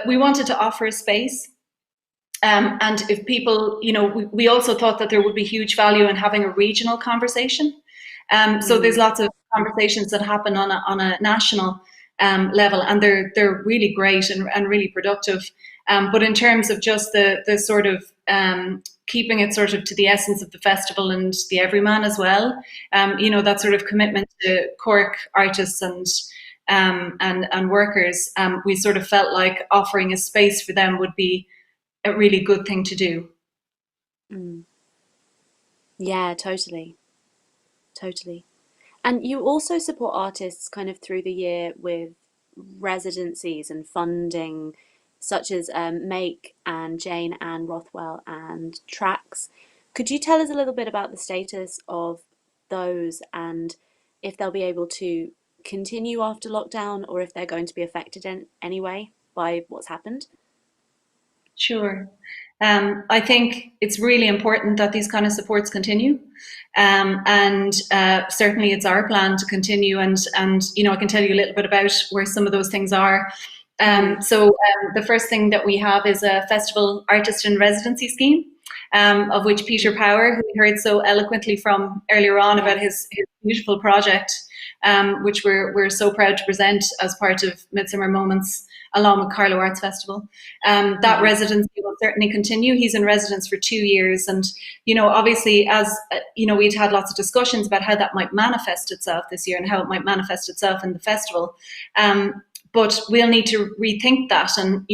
we wanted to offer a space, and if people, we also thought that there would be huge value in having a regional conversation. So there's lots of conversations that happen on a national level, and they're really great and really productive. But in terms of just the sort of keeping it sort of to the essence of the festival and the Everyman as well, that sort of commitment to Cork artists and workers, we sort of felt like offering a space for them would be a really good thing to do. Yeah, totally. And you also support artists kind of through the year with residencies and funding, such as Make and Jane and Rothwell and Tracks. Could you tell us a little bit about the status of those, and if they'll be able to continue after lockdown, or if they're going to be affected in any way by what's happened? Sure. I think it's really important that these kind of supports continue. And certainly it's our plan to continue. And I can tell you a little bit about where some of those things are. So the first thing that we have is a festival artist in residency scheme, of which Peter Power, who we heard so eloquently from earlier on about his beautiful project, which we're so proud to present as part of Midsummer Moments along with Carlow Arts Festival. That residency will certainly continue. He's in residence for 2 years, and obviously, as we'd had lots of discussions about how that might manifest itself this year and how it might manifest itself in the festival. But we'll need to rethink that, and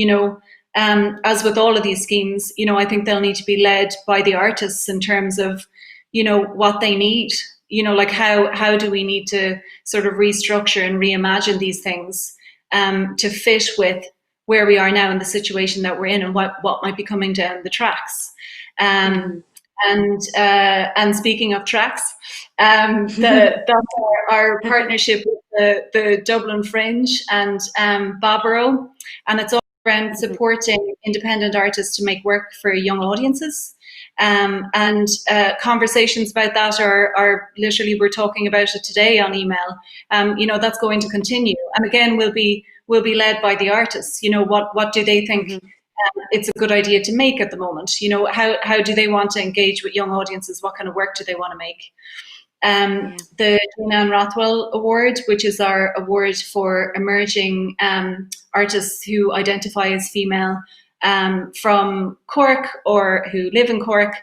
as with all of these schemes, I think they'll need to be led by the artists in terms of what they need. Like how do we need to sort of restructure and reimagine these things to fit with where we are now in the situation that we're in and what might be coming down the tracks. And speaking of tracks, that's our partnership with the Dublin Fringe and Barbaro, and it's all around supporting independent artists to make work for young audiences. And conversations about that are literally, we're talking about it today on email. That's going to continue, and again will be led by the artists. What do they think it's a good idea to make at the moment? How do they want to engage with young audiences? What kind of work do they want to make? The Jane Rothwell Award, which is our award for emerging artists who identify as female, from Cork or who live in Cork.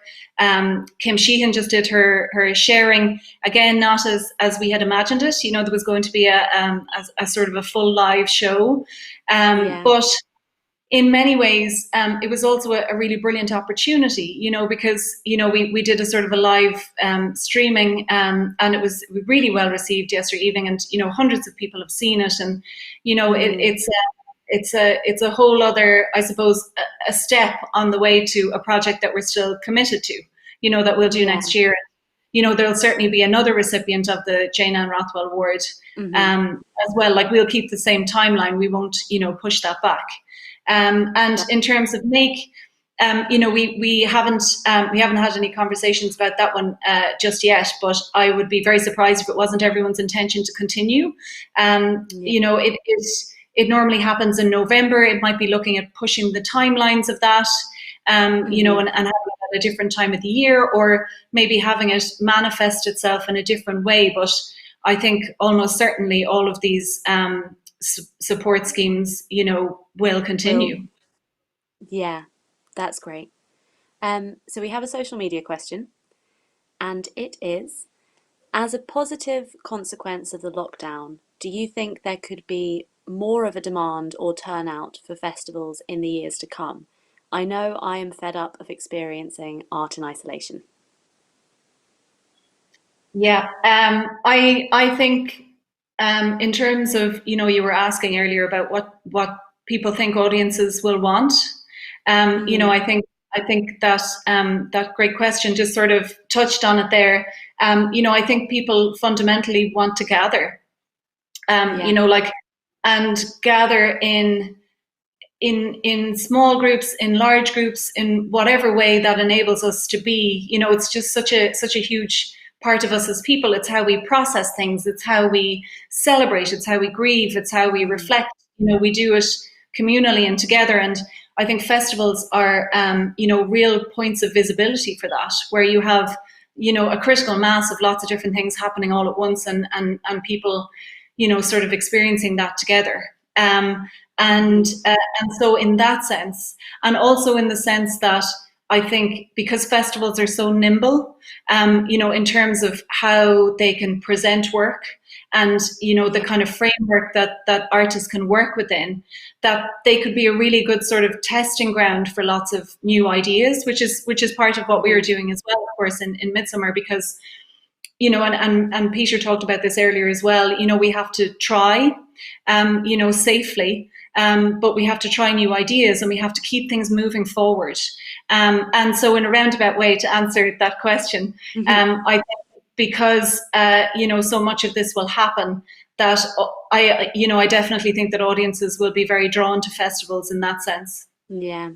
Kim Sheehan just did her sharing, again, not as we had imagined it. There was going to be a sort of a full live show, but in many ways, it was also a really brilliant opportunity, because, we did a sort of a live streaming, and it was really well received yesterday evening, and, hundreds of people have seen it, and, it's a whole other, I suppose, a step on the way to a project that we're still committed to, that we'll do next year. There'll certainly be another recipient of the Jane Ann Rothwell Award as well. Like, we'll keep the same timeline. We won't, push that back. And in terms of make, we haven't had any conversations about that one just yet, but I would be very surprised if it wasn't everyone's intention to continue. It normally happens in November. It might be looking at pushing the timelines of that, and having it at a different time of the year, or maybe having it manifest itself in a different way. But I think almost certainly all of these support schemes, will continue. Yeah, that's great. So we have a social media question, and it is: as a positive consequence of the lockdown, do you think there could be more of a demand or turnout for festivals in the years to come? I know I am fed up of experiencing art in isolation. Yeah, I think in terms of, you were asking earlier about what people think audiences will want. I think that that great question just sort of touched on it there. I think people fundamentally want to gather, and gather in small groups, in large groups, in whatever way that enables us to be. It's just such a huge part of us as people. It's how we process things. It's how we celebrate. It's how we grieve. It's how we reflect. We do it communally and together. And I think festivals are, real points of visibility for that, where you have, a critical mass of lots of different things happening all at once, and people, sort of experiencing that together. And so in that sense, and also in the sense that I think because festivals are so nimble, in terms of how they can present work and, the kind of framework that artists can work within, that they could be a really good sort of testing ground for lots of new ideas, which is part of what we are doing as well, of course, in Midsummer, because, and Peter talked about this earlier as well, we have to try, safely, but we have to try new ideas, and we have to keep things moving forward. And so in a roundabout way, to answer that question, I think because, so much of this will happen, that I definitely think that audiences will be very drawn to festivals in that sense. Yeah.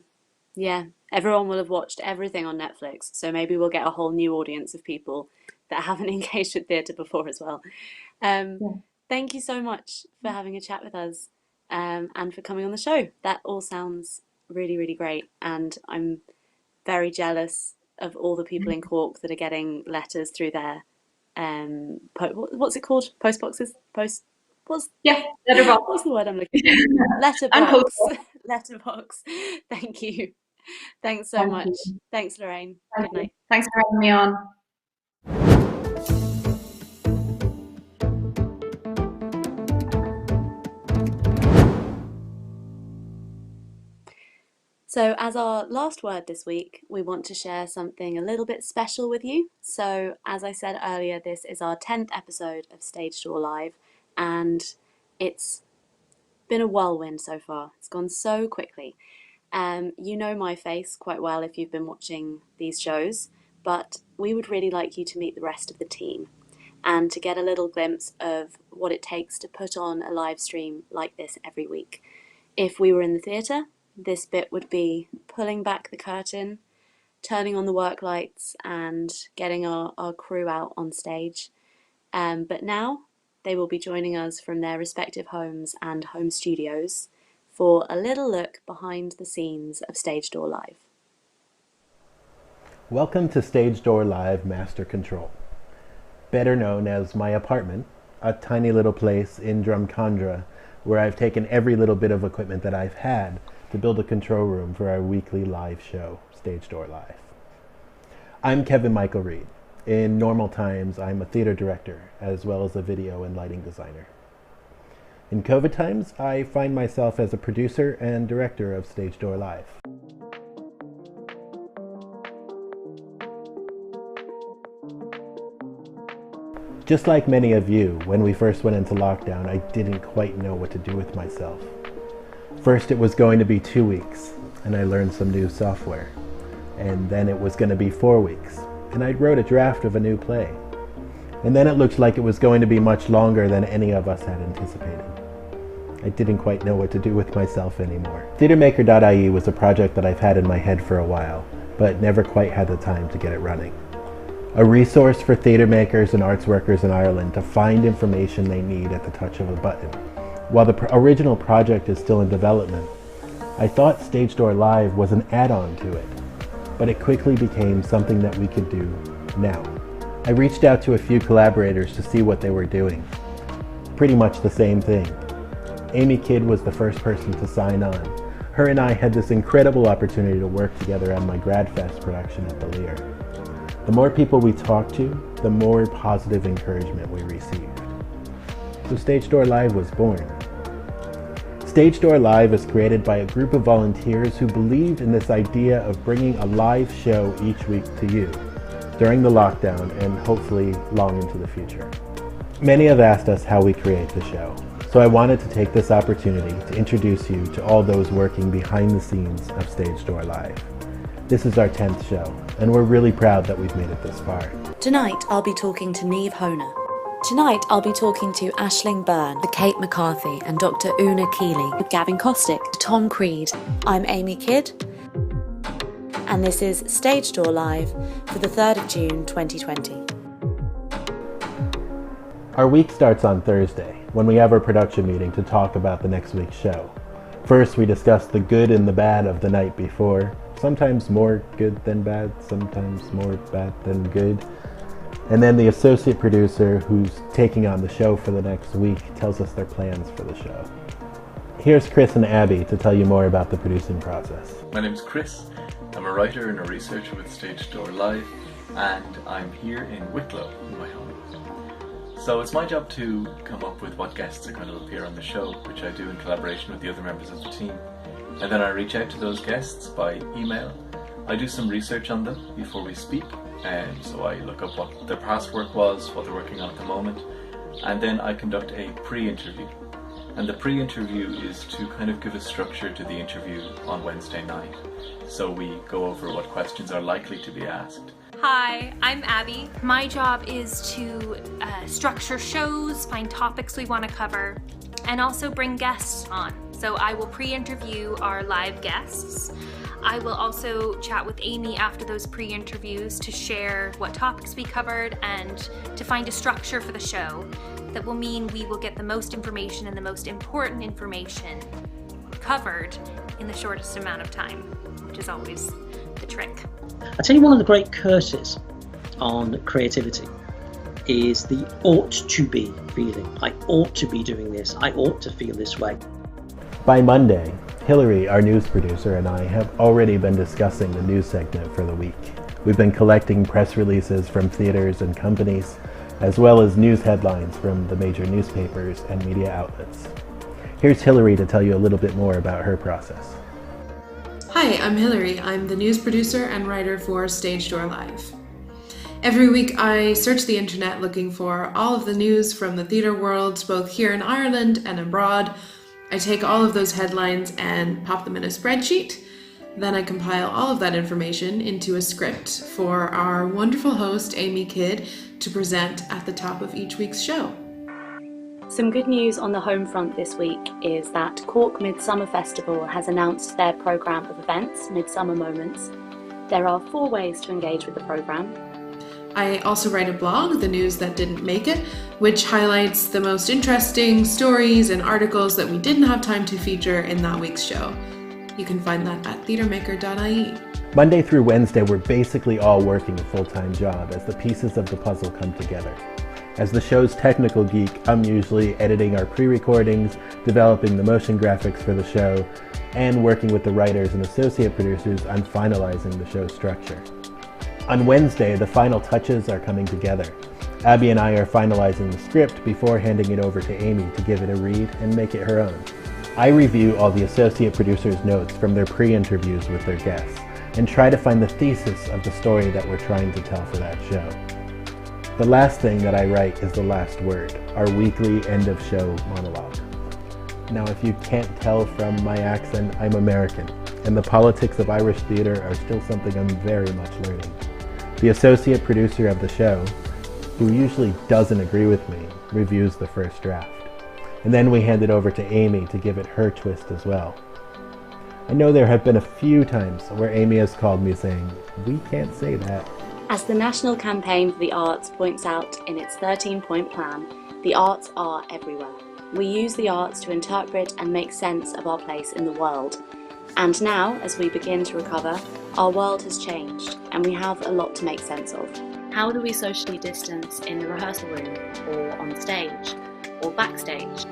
Everyone will have watched everything on Netflix, so maybe we'll get a whole new audience of people that haven't engaged with theatre before as well. Thank you so much for having a chat with us, and for coming on the show. That all sounds really, really great, and I'm very jealous of all the people in Cork that are getting letters through their what's it called? Post boxes? letterbox. What's the word I'm looking for? Letterbox. Letterbox. Thank you. Thanks so much. Thanks, Lorraine. Good night. Thanks for having me on. So as our last word this week, we want to share something a little bit special with you. So as I said earlier, this is our 10th episode of Stage Door Live, and it's been a whirlwind so far. It's gone so quickly. You know my face quite well if you've been watching these shows, but we would really like you to meet the rest of the team and to get a little glimpse of what it takes to put on a live stream like this every week. If we were in the theatre, this bit would be pulling back the curtain, turning on the work lights and getting our crew out on stage. But now they will be joining us from their respective homes and home studios for a little look behind the scenes of Stage Door Live. Welcome to Stage Door Live Master Control, better known as my apartment, a tiny little place in Drumcondra where I've taken every little bit of equipment that I've had to build a control room for our weekly live show, Stage Door Live. I'm Kevin Michael Reed. In normal times, I'm a theatre director, as well as a video and lighting designer. In COVID times, I find myself as a producer and director of Stage Door Live. Just like many of you, when we first went into lockdown, I didn't quite know what to do with myself. First, it was going to be 2 weeks, and I learned some new software. And then it was going to be 4 weeks, and I wrote a draft of a new play. And then it looked like it was going to be much longer than any of us had anticipated. I didn't quite know what to do with myself anymore. TheatreMaker.ie was a project that I've had in my head for a while, but never quite had the time to get it running. A resource for theatre makers and arts workers in Ireland to find information they need at the touch of a button. While the original project is still in development, I thought Stage Door Live was an add-on to it, but it quickly became something that we could do now. I reached out to a few collaborators to see what they were doing. Pretty much the same thing. Amy Kidd was the first person to sign on. Her and I had this incredible opportunity to work together on my GradFest production at the Lear. The more people we talked to, the more positive encouragement we received. So Stage Door Live was born. Stage Door Live is created by a group of volunteers who believed in this idea of bringing a live show each week to you during the lockdown and hopefully long into the future. Many have asked us how we create the show, so I wanted to take this opportunity to introduce you to all those working behind the scenes of Stage Door Live. This is our 10th show, and we're really proud that we've made it this far. Tonight, I'll be talking to Niamh Honer. Tonight, I'll be talking to Aisling Byrne, Kate McCarthy, and Dr. Una Keeley, with Gavin Kostick, Tom Creed. I'm Amy Kidd, and this is Stage Door Live for the 3rd of June 2020. Our week starts on Thursday, when we have our production meeting to talk about the next week's show. First, we discuss the good and the bad of the night before, sometimes more good than bad, sometimes more bad than good. And then the associate producer, who's taking on the show for the next week, tells us their plans for the show. Here's Chris and Abby to tell you more about the producing process. My name's Chris. I'm a writer and a researcher with Stage Door Live, and I'm here in Wicklow, in my home. So it's my job to come up with what guests are going to appear on the show, which I do in collaboration with the other members of the team. And then I reach out to those guests by email. I do some research on them before we speak, and so I look up what their past work was, what they're working on at the moment, and then I conduct a pre-interview. And the pre-interview is to kind of give a structure to the interview on Wednesday night. So we go over what questions are likely to be asked. Hi, I'm Abby. My job is to structure shows, find topics we want to cover, and also bring guests on. So I will pre-interview our live guests. I will also chat with Amy after those pre-interviews to share what topics we covered and to find a structure for the show that will mean we will get the most information and the most important information covered in the shortest amount of time, which is always the trick. I'll tell you one of the great curses on creativity is the ought to be feeling. I ought to be doing this. I ought to feel this way. By Monday, Hillary, our news producer, and I have already been discussing the news segment for the week. We've been collecting press releases from theaters and companies, as well as news headlines from the major newspapers and media outlets. Here's Hillary to tell you a little bit more about her process. Hi, I'm Hillary. I'm the news producer and writer for Stage Door Live. Every week I search the internet looking for all of the news from the theatre world, both here in Ireland and abroad. I take all of those headlines and pop them in a spreadsheet. Then I compile all of that information into a script for our wonderful host, Amy Kidd, to present at the top of each week's show. Some good news on the home front this week is that Cork Midsummer Festival has announced their programme of events, Midsummer Moments. There are 4 ways to engage with the programme. I also write a blog, The News That Didn't Make It, which highlights the most interesting stories and articles that we didn't have time to feature in that week's show. You can find that at theatremaker.ie. Monday through Wednesday, we're basically all working a full-time job as the pieces of the puzzle come together. As the show's technical geek, I'm usually editing our pre-recordings, developing the motion graphics for the show, and working with the writers and associate producers on finalizing the show's structure. On Wednesday, the final touches are coming together. Abby and I are finalizing the script before handing it over to Amy to give it a read and make it her own. I review all the associate producers' notes from their pre-interviews with their guests and try to find the thesis of the story that we're trying to tell for that show. The last thing that I write is the last word, our weekly end-of-show monologue. Now, if you can't tell from my accent, I'm American, and the politics of Irish theatre are still something I'm very much learning. The associate producer of the show, who usually doesn't agree with me, reviews the first draft. And then we hand it over to Amy to give it her twist as well. I know there have been a few times where Amy has called me saying, "We can't say that." As the National Campaign for the Arts points out in its 13-point plan, the arts are everywhere. We use the arts to interpret and make sense of our place in the world. And now, as we begin to recover, our world has changed, and we have a lot to make sense of. How do we socially distance in the rehearsal room, or on stage, or backstage?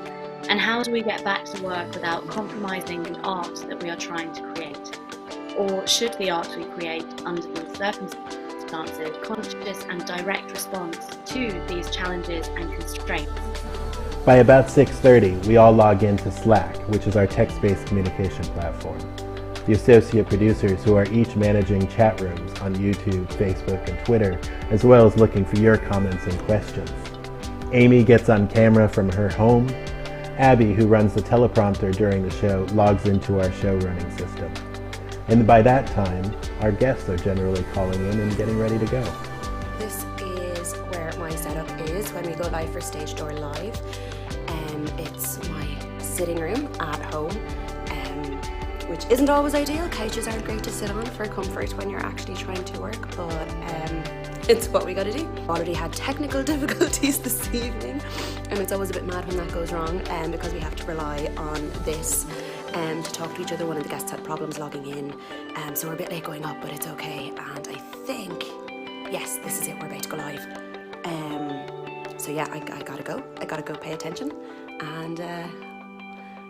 And how do we get back to work without compromising the art that we are trying to create? Or should the art we create under these circumstances conscious and direct response to these challenges and constraints? By about 6:30, we all log into Slack, which is our text-based communication platform. The associate producers, who are each managing chat rooms on YouTube, Facebook, and Twitter, as well as looking for your comments and questions. Amy gets on camera from her home. Abby, who runs the teleprompter during the show, logs into our show running system. And by that time, our guests are generally calling in and getting ready to go. This is where my setup is when we go live for Stage Door Live. It's my sitting room at home, which isn't always ideal. Couches aren't great to sit on for comfort when you're actually trying to work, but it's what we gotta do. Already had technical difficulties this evening, and it's always a bit mad when that goes wrong, because we have to rely on this to talk to each other. One of the guests had problems logging in, so we're a bit late going up, but it's okay. And I think, yes, this is it, we're about to go live. So yeah, I gotta go. I gotta go pay attention, and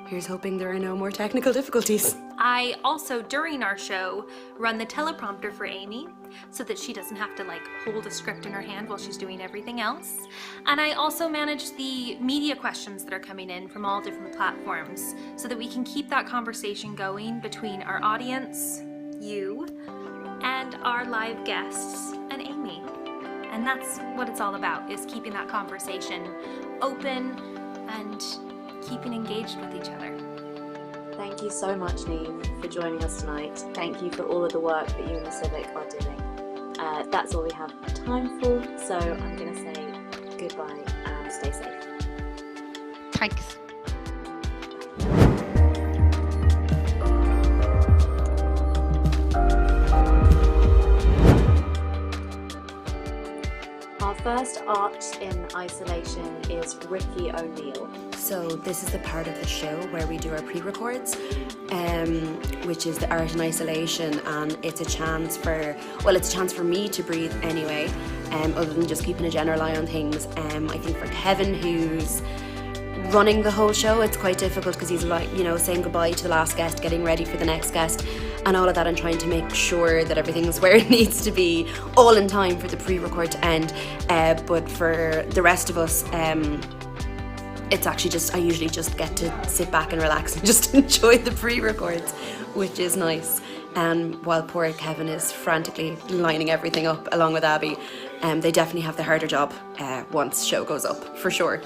here's hoping there are no more technical difficulties. I also, during our show, run the teleprompter for Amy so that she doesn't have to hold a script in her hand while she's doing everything else. And I also manage the media questions that are coming in from all different platforms so that we can keep that conversation going between our audience, you, and our live guests and Amy. And that's what it's all about, is keeping that conversation open and keeping engaged with each other. Thank you so much, Neve, for joining us tonight. Thank you for all of the work that you and the Civic are doing. That's all we have time for, so I'm going to say goodbye and stay safe. Thanks. Our first art in isolation is Ricky O'Neill. So this is the part of the show where we do our pre-records, which is the art in isolation, and it's a chance for me to breathe anyway, other than just keeping a general eye on things. I think for Kevin, who's running the whole show, it's quite difficult because he's like, saying goodbye to the last guest, getting ready for the next guest and all of that, and trying to make sure that everything's where it needs to be all in time for the pre-record to end. But for the rest of us, it's actually I usually just get to sit back and relax and just enjoy the pre-records, which is nice. While poor Kevin is frantically lining everything up along with Abby, they definitely have the harder job once show goes up, for sure.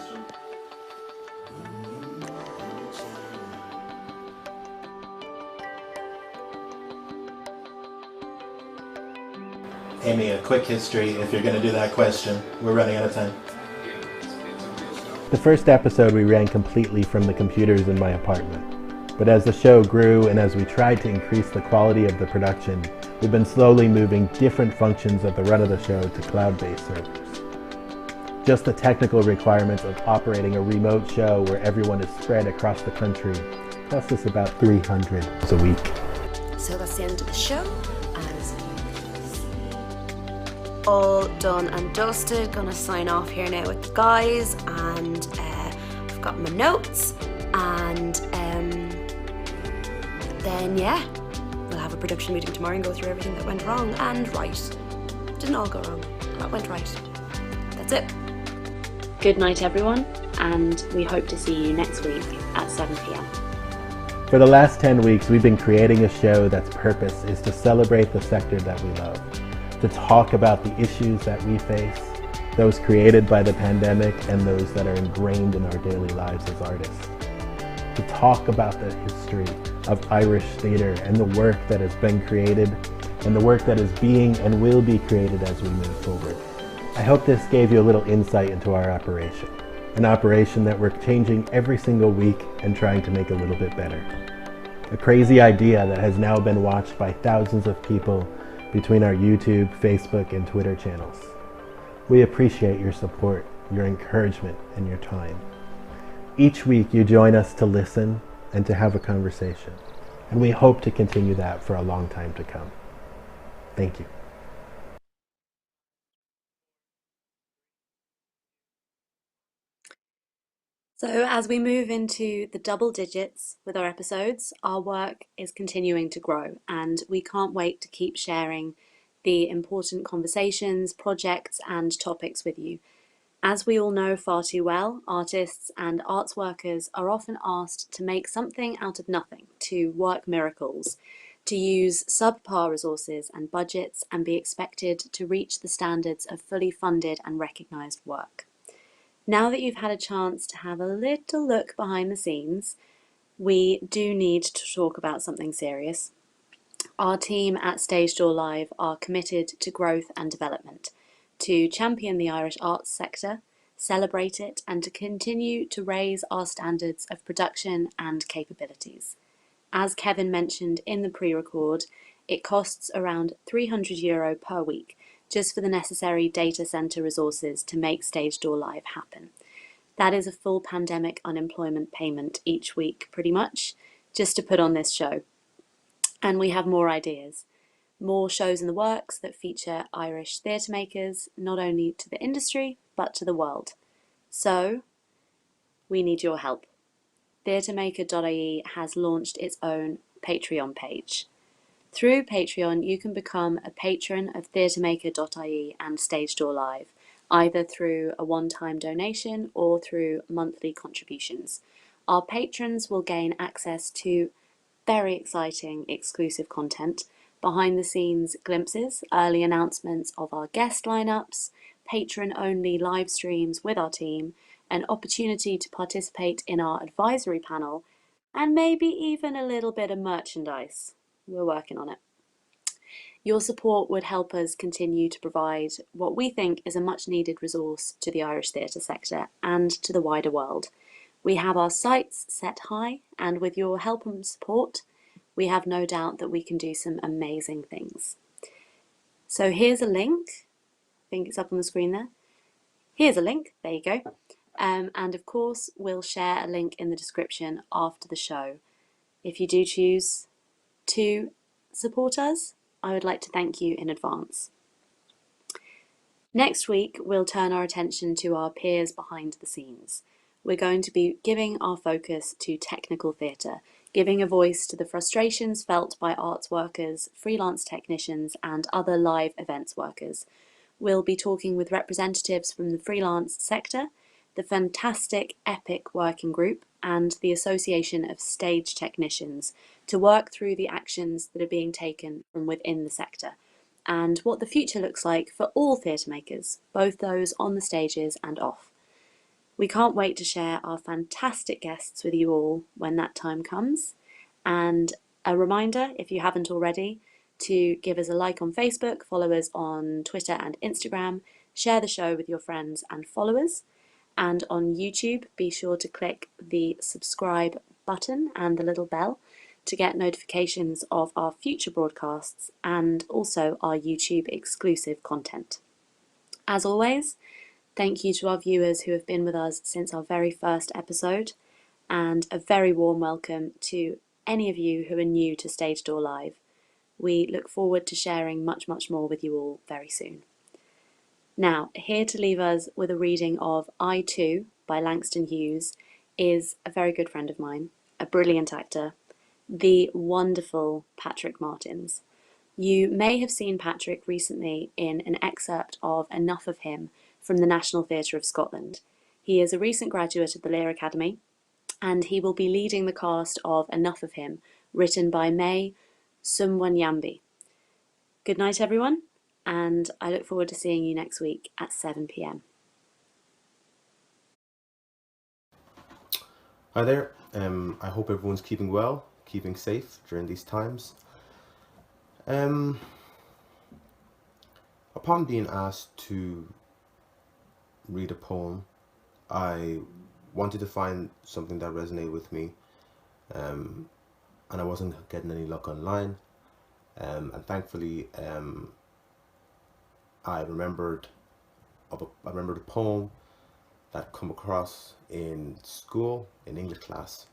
Amy, a quick history if you're going to do that question. We're running out of time. The first episode we ran completely from the computers in my apartment. But as the show grew and as we tried to increase the quality of the production, we've been slowly moving different functions of the run of the show to cloud-based servers. Just the technical requirements of operating a remote show where everyone is spread across the country cost us about $300 a week. So that's the end of the show. All done and dusted. Gonna sign off here now with the guys, and I've got my notes, and then we'll have a production meeting tomorrow and go through everything that went wrong and right. Didn't all go wrong, that went right. That's it. Good night everyone, and we hope to see you next week at 7 p.m. For the last 10 weeks we've been creating a show that's purpose is to celebrate the sector that we love, to talk about the issues that we face, those created by the pandemic and those that are ingrained in our daily lives as artists. To talk about the history of Irish theatre and the work that has been created and the work that is being and will be created as we move forward. I hope this gave you a little insight into our operation, an operation that we're changing every single week and trying to make a little bit better. A crazy idea that has now been watched by thousands of people between our YouTube, Facebook, and Twitter channels. We appreciate your support, your encouragement, and your time. Each week you join us to listen and to have a conversation, and we hope to continue that for a long time to come. Thank you. So as we move into the double digits with our episodes, our work is continuing to grow, and we can't wait to keep sharing the important conversations, projects, and topics with you. As we all know far too well, artists and arts workers are often asked to make something out of nothing, to work miracles, to use subpar resources and budgets, and be expected to reach the standards of fully funded and recognised work. Now that you've had a chance to have a little look behind the scenes, we do need to talk about something serious. Our team at Stage Door Live are committed to growth and development, to champion the Irish arts sector, celebrate it, and to continue to raise our standards of production and capabilities. As Kevin mentioned in the pre-record, it costs around €300 per week, just for the necessary data centre resources to make Stage Door Live happen. That is a full pandemic unemployment payment each week, pretty much, just to put on this show. And we have more ideas, more shows in the works that feature Irish theatre makers, not only to the industry, but to the world. So, we need your help. TheatreMaker.ie has launched its own Patreon page. Through Patreon, you can become a patron of TheatreMaker.ie and Stage Door Live, either through a one-time donation or through monthly contributions. Our patrons will gain access to very exciting exclusive content, behind-the-scenes glimpses, early announcements of our guest lineups, patron-only live streams with our team, an opportunity to participate in our advisory panel, and maybe even a little bit of merchandise. We're working on it. Your support would help us continue to provide what we think is a much needed resource to the Irish theatre sector and to the wider world. We have our sights set high, and with your help and support, we have no doubt that we can do some amazing things. So here's a link, I think it's up on the screen there. Here's a link, there you go. And of course, we'll share a link in the description after the show. If you do choose to support us, I would like to thank you in advance. Next week, we'll turn our attention to our peers behind the scenes. We're going to be giving our focus to technical theatre, giving a voice to the frustrations felt by arts workers, freelance technicians, and other live events workers. We'll be talking with representatives from the freelance sector, the fantastic EPIC working group, and the Association of Stage Technicians to work through the actions that are being taken from within the sector, and what the future looks like for all theatre makers, both those on the stages and off. We can't wait to share our fantastic guests with you all when that time comes. And a reminder, if you haven't already, to give us a like on Facebook, follow us on Twitter and Instagram, share the show with your friends and followers. And on YouTube, be sure to click the subscribe button and the little bell to get notifications of our future broadcasts and also our YouTube exclusive content. As always, thank you to our viewers who have been with us since our very first episode, and a very warm welcome to any of you who are new to Stage Door Live. We look forward to sharing much more with you all very soon. Now, here to leave us with a reading of I Too by Langston Hughes is a very good friend of mine, a brilliant actor, the wonderful Patrick Martins. You may have seen Patrick recently in an excerpt of Enough of Him from the National Theatre of Scotland. He is a recent graduate of the Lear Academy, and he will be leading the cast of Enough of Him, written by Maye Sumwanyambi. Good night, everyone, and I look forward to seeing you next week at 7 p.m. Hi there. I hope everyone's keeping well, keeping safe during these times. Upon being asked to read a poem, I wanted to find something that resonated with me, and I wasn't getting any luck online. And thankfully, I remembered a poem that I'd come across in school, in English class.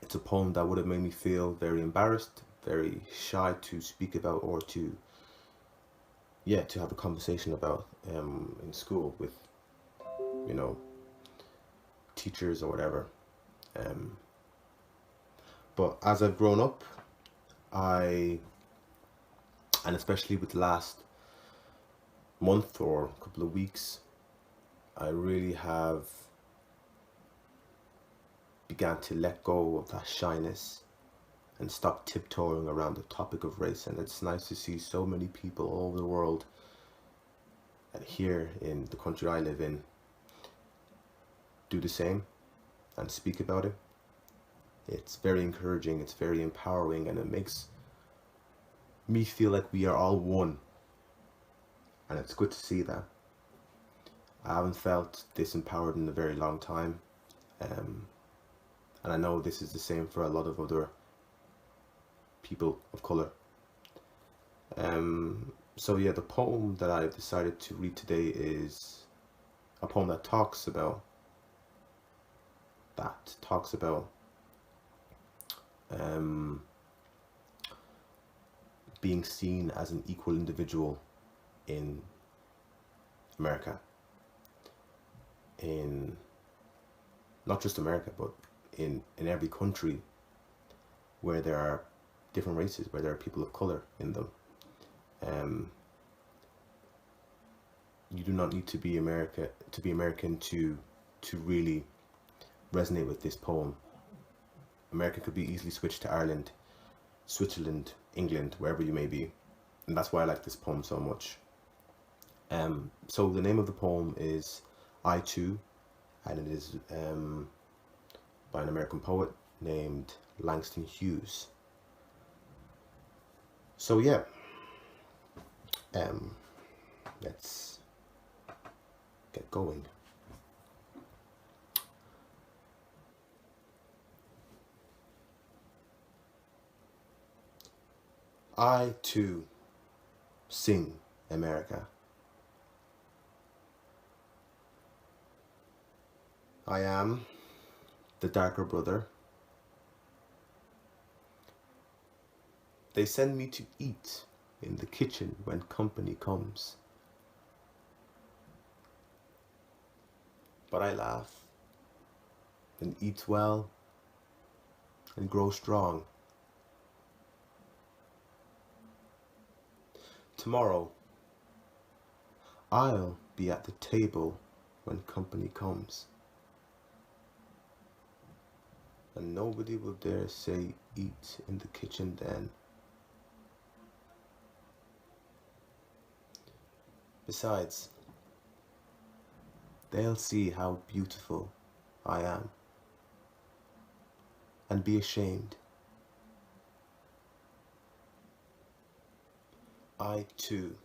It's a poem that would have made me feel very embarrassed, very shy to speak about, or to have a conversation about in school with, teachers or whatever. But as I've grown up, and especially with the last month or couple of weeks, I really have began to let go of that shyness and stop tiptoeing around the topic of race. And it's nice to see so many people all over the world, and here in the country I live in, do the same and speak about it. It's very encouraging, it's very empowering, and it makes me feel like we are all one. And it's good to see that. I haven't felt this empowered in a very long time. And I know this is the same for a lot of other people of colour. So yeah, the poem that I decided to read today is a poem that talks about being seen as an equal individual in America, in not just America, but in every country where there are different races, where there are people of color in them. You do not need to be American to really resonate with this poem. America could be easily switched to Ireland, Switzerland, England, wherever you may be, and that's why I like this poem so much. So the name of the poem is I Too, and it is by an American poet named Langston Hughes. So yeah, let's get going. I too sing America. I am the darker brother. They send me to eat in the kitchen when company comes. But I laugh and eat well and grow strong. Tomorrow, I'll be at the table when company comes. And nobody will dare say eat in the kitchen then. Besides, they'll see how beautiful I am and be ashamed. I too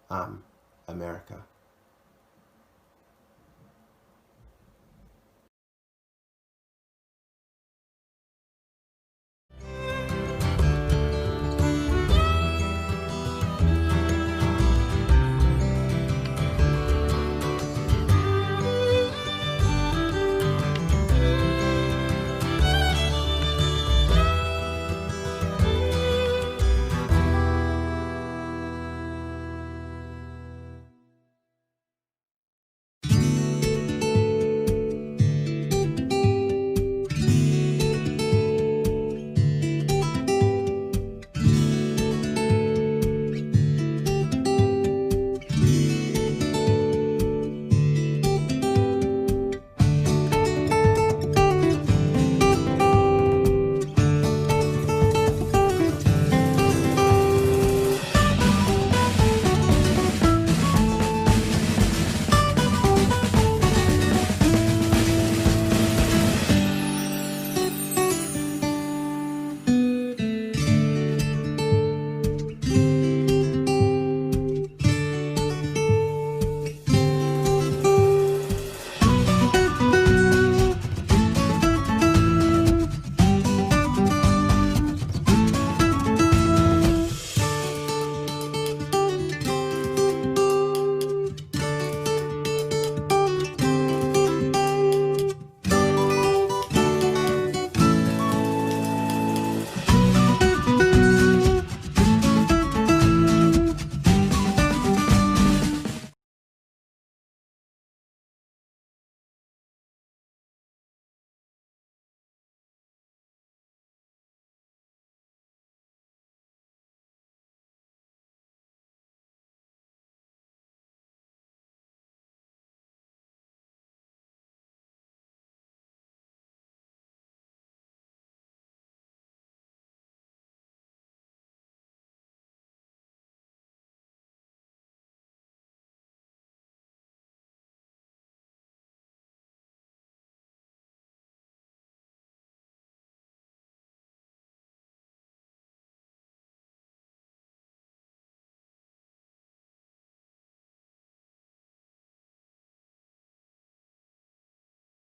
am America.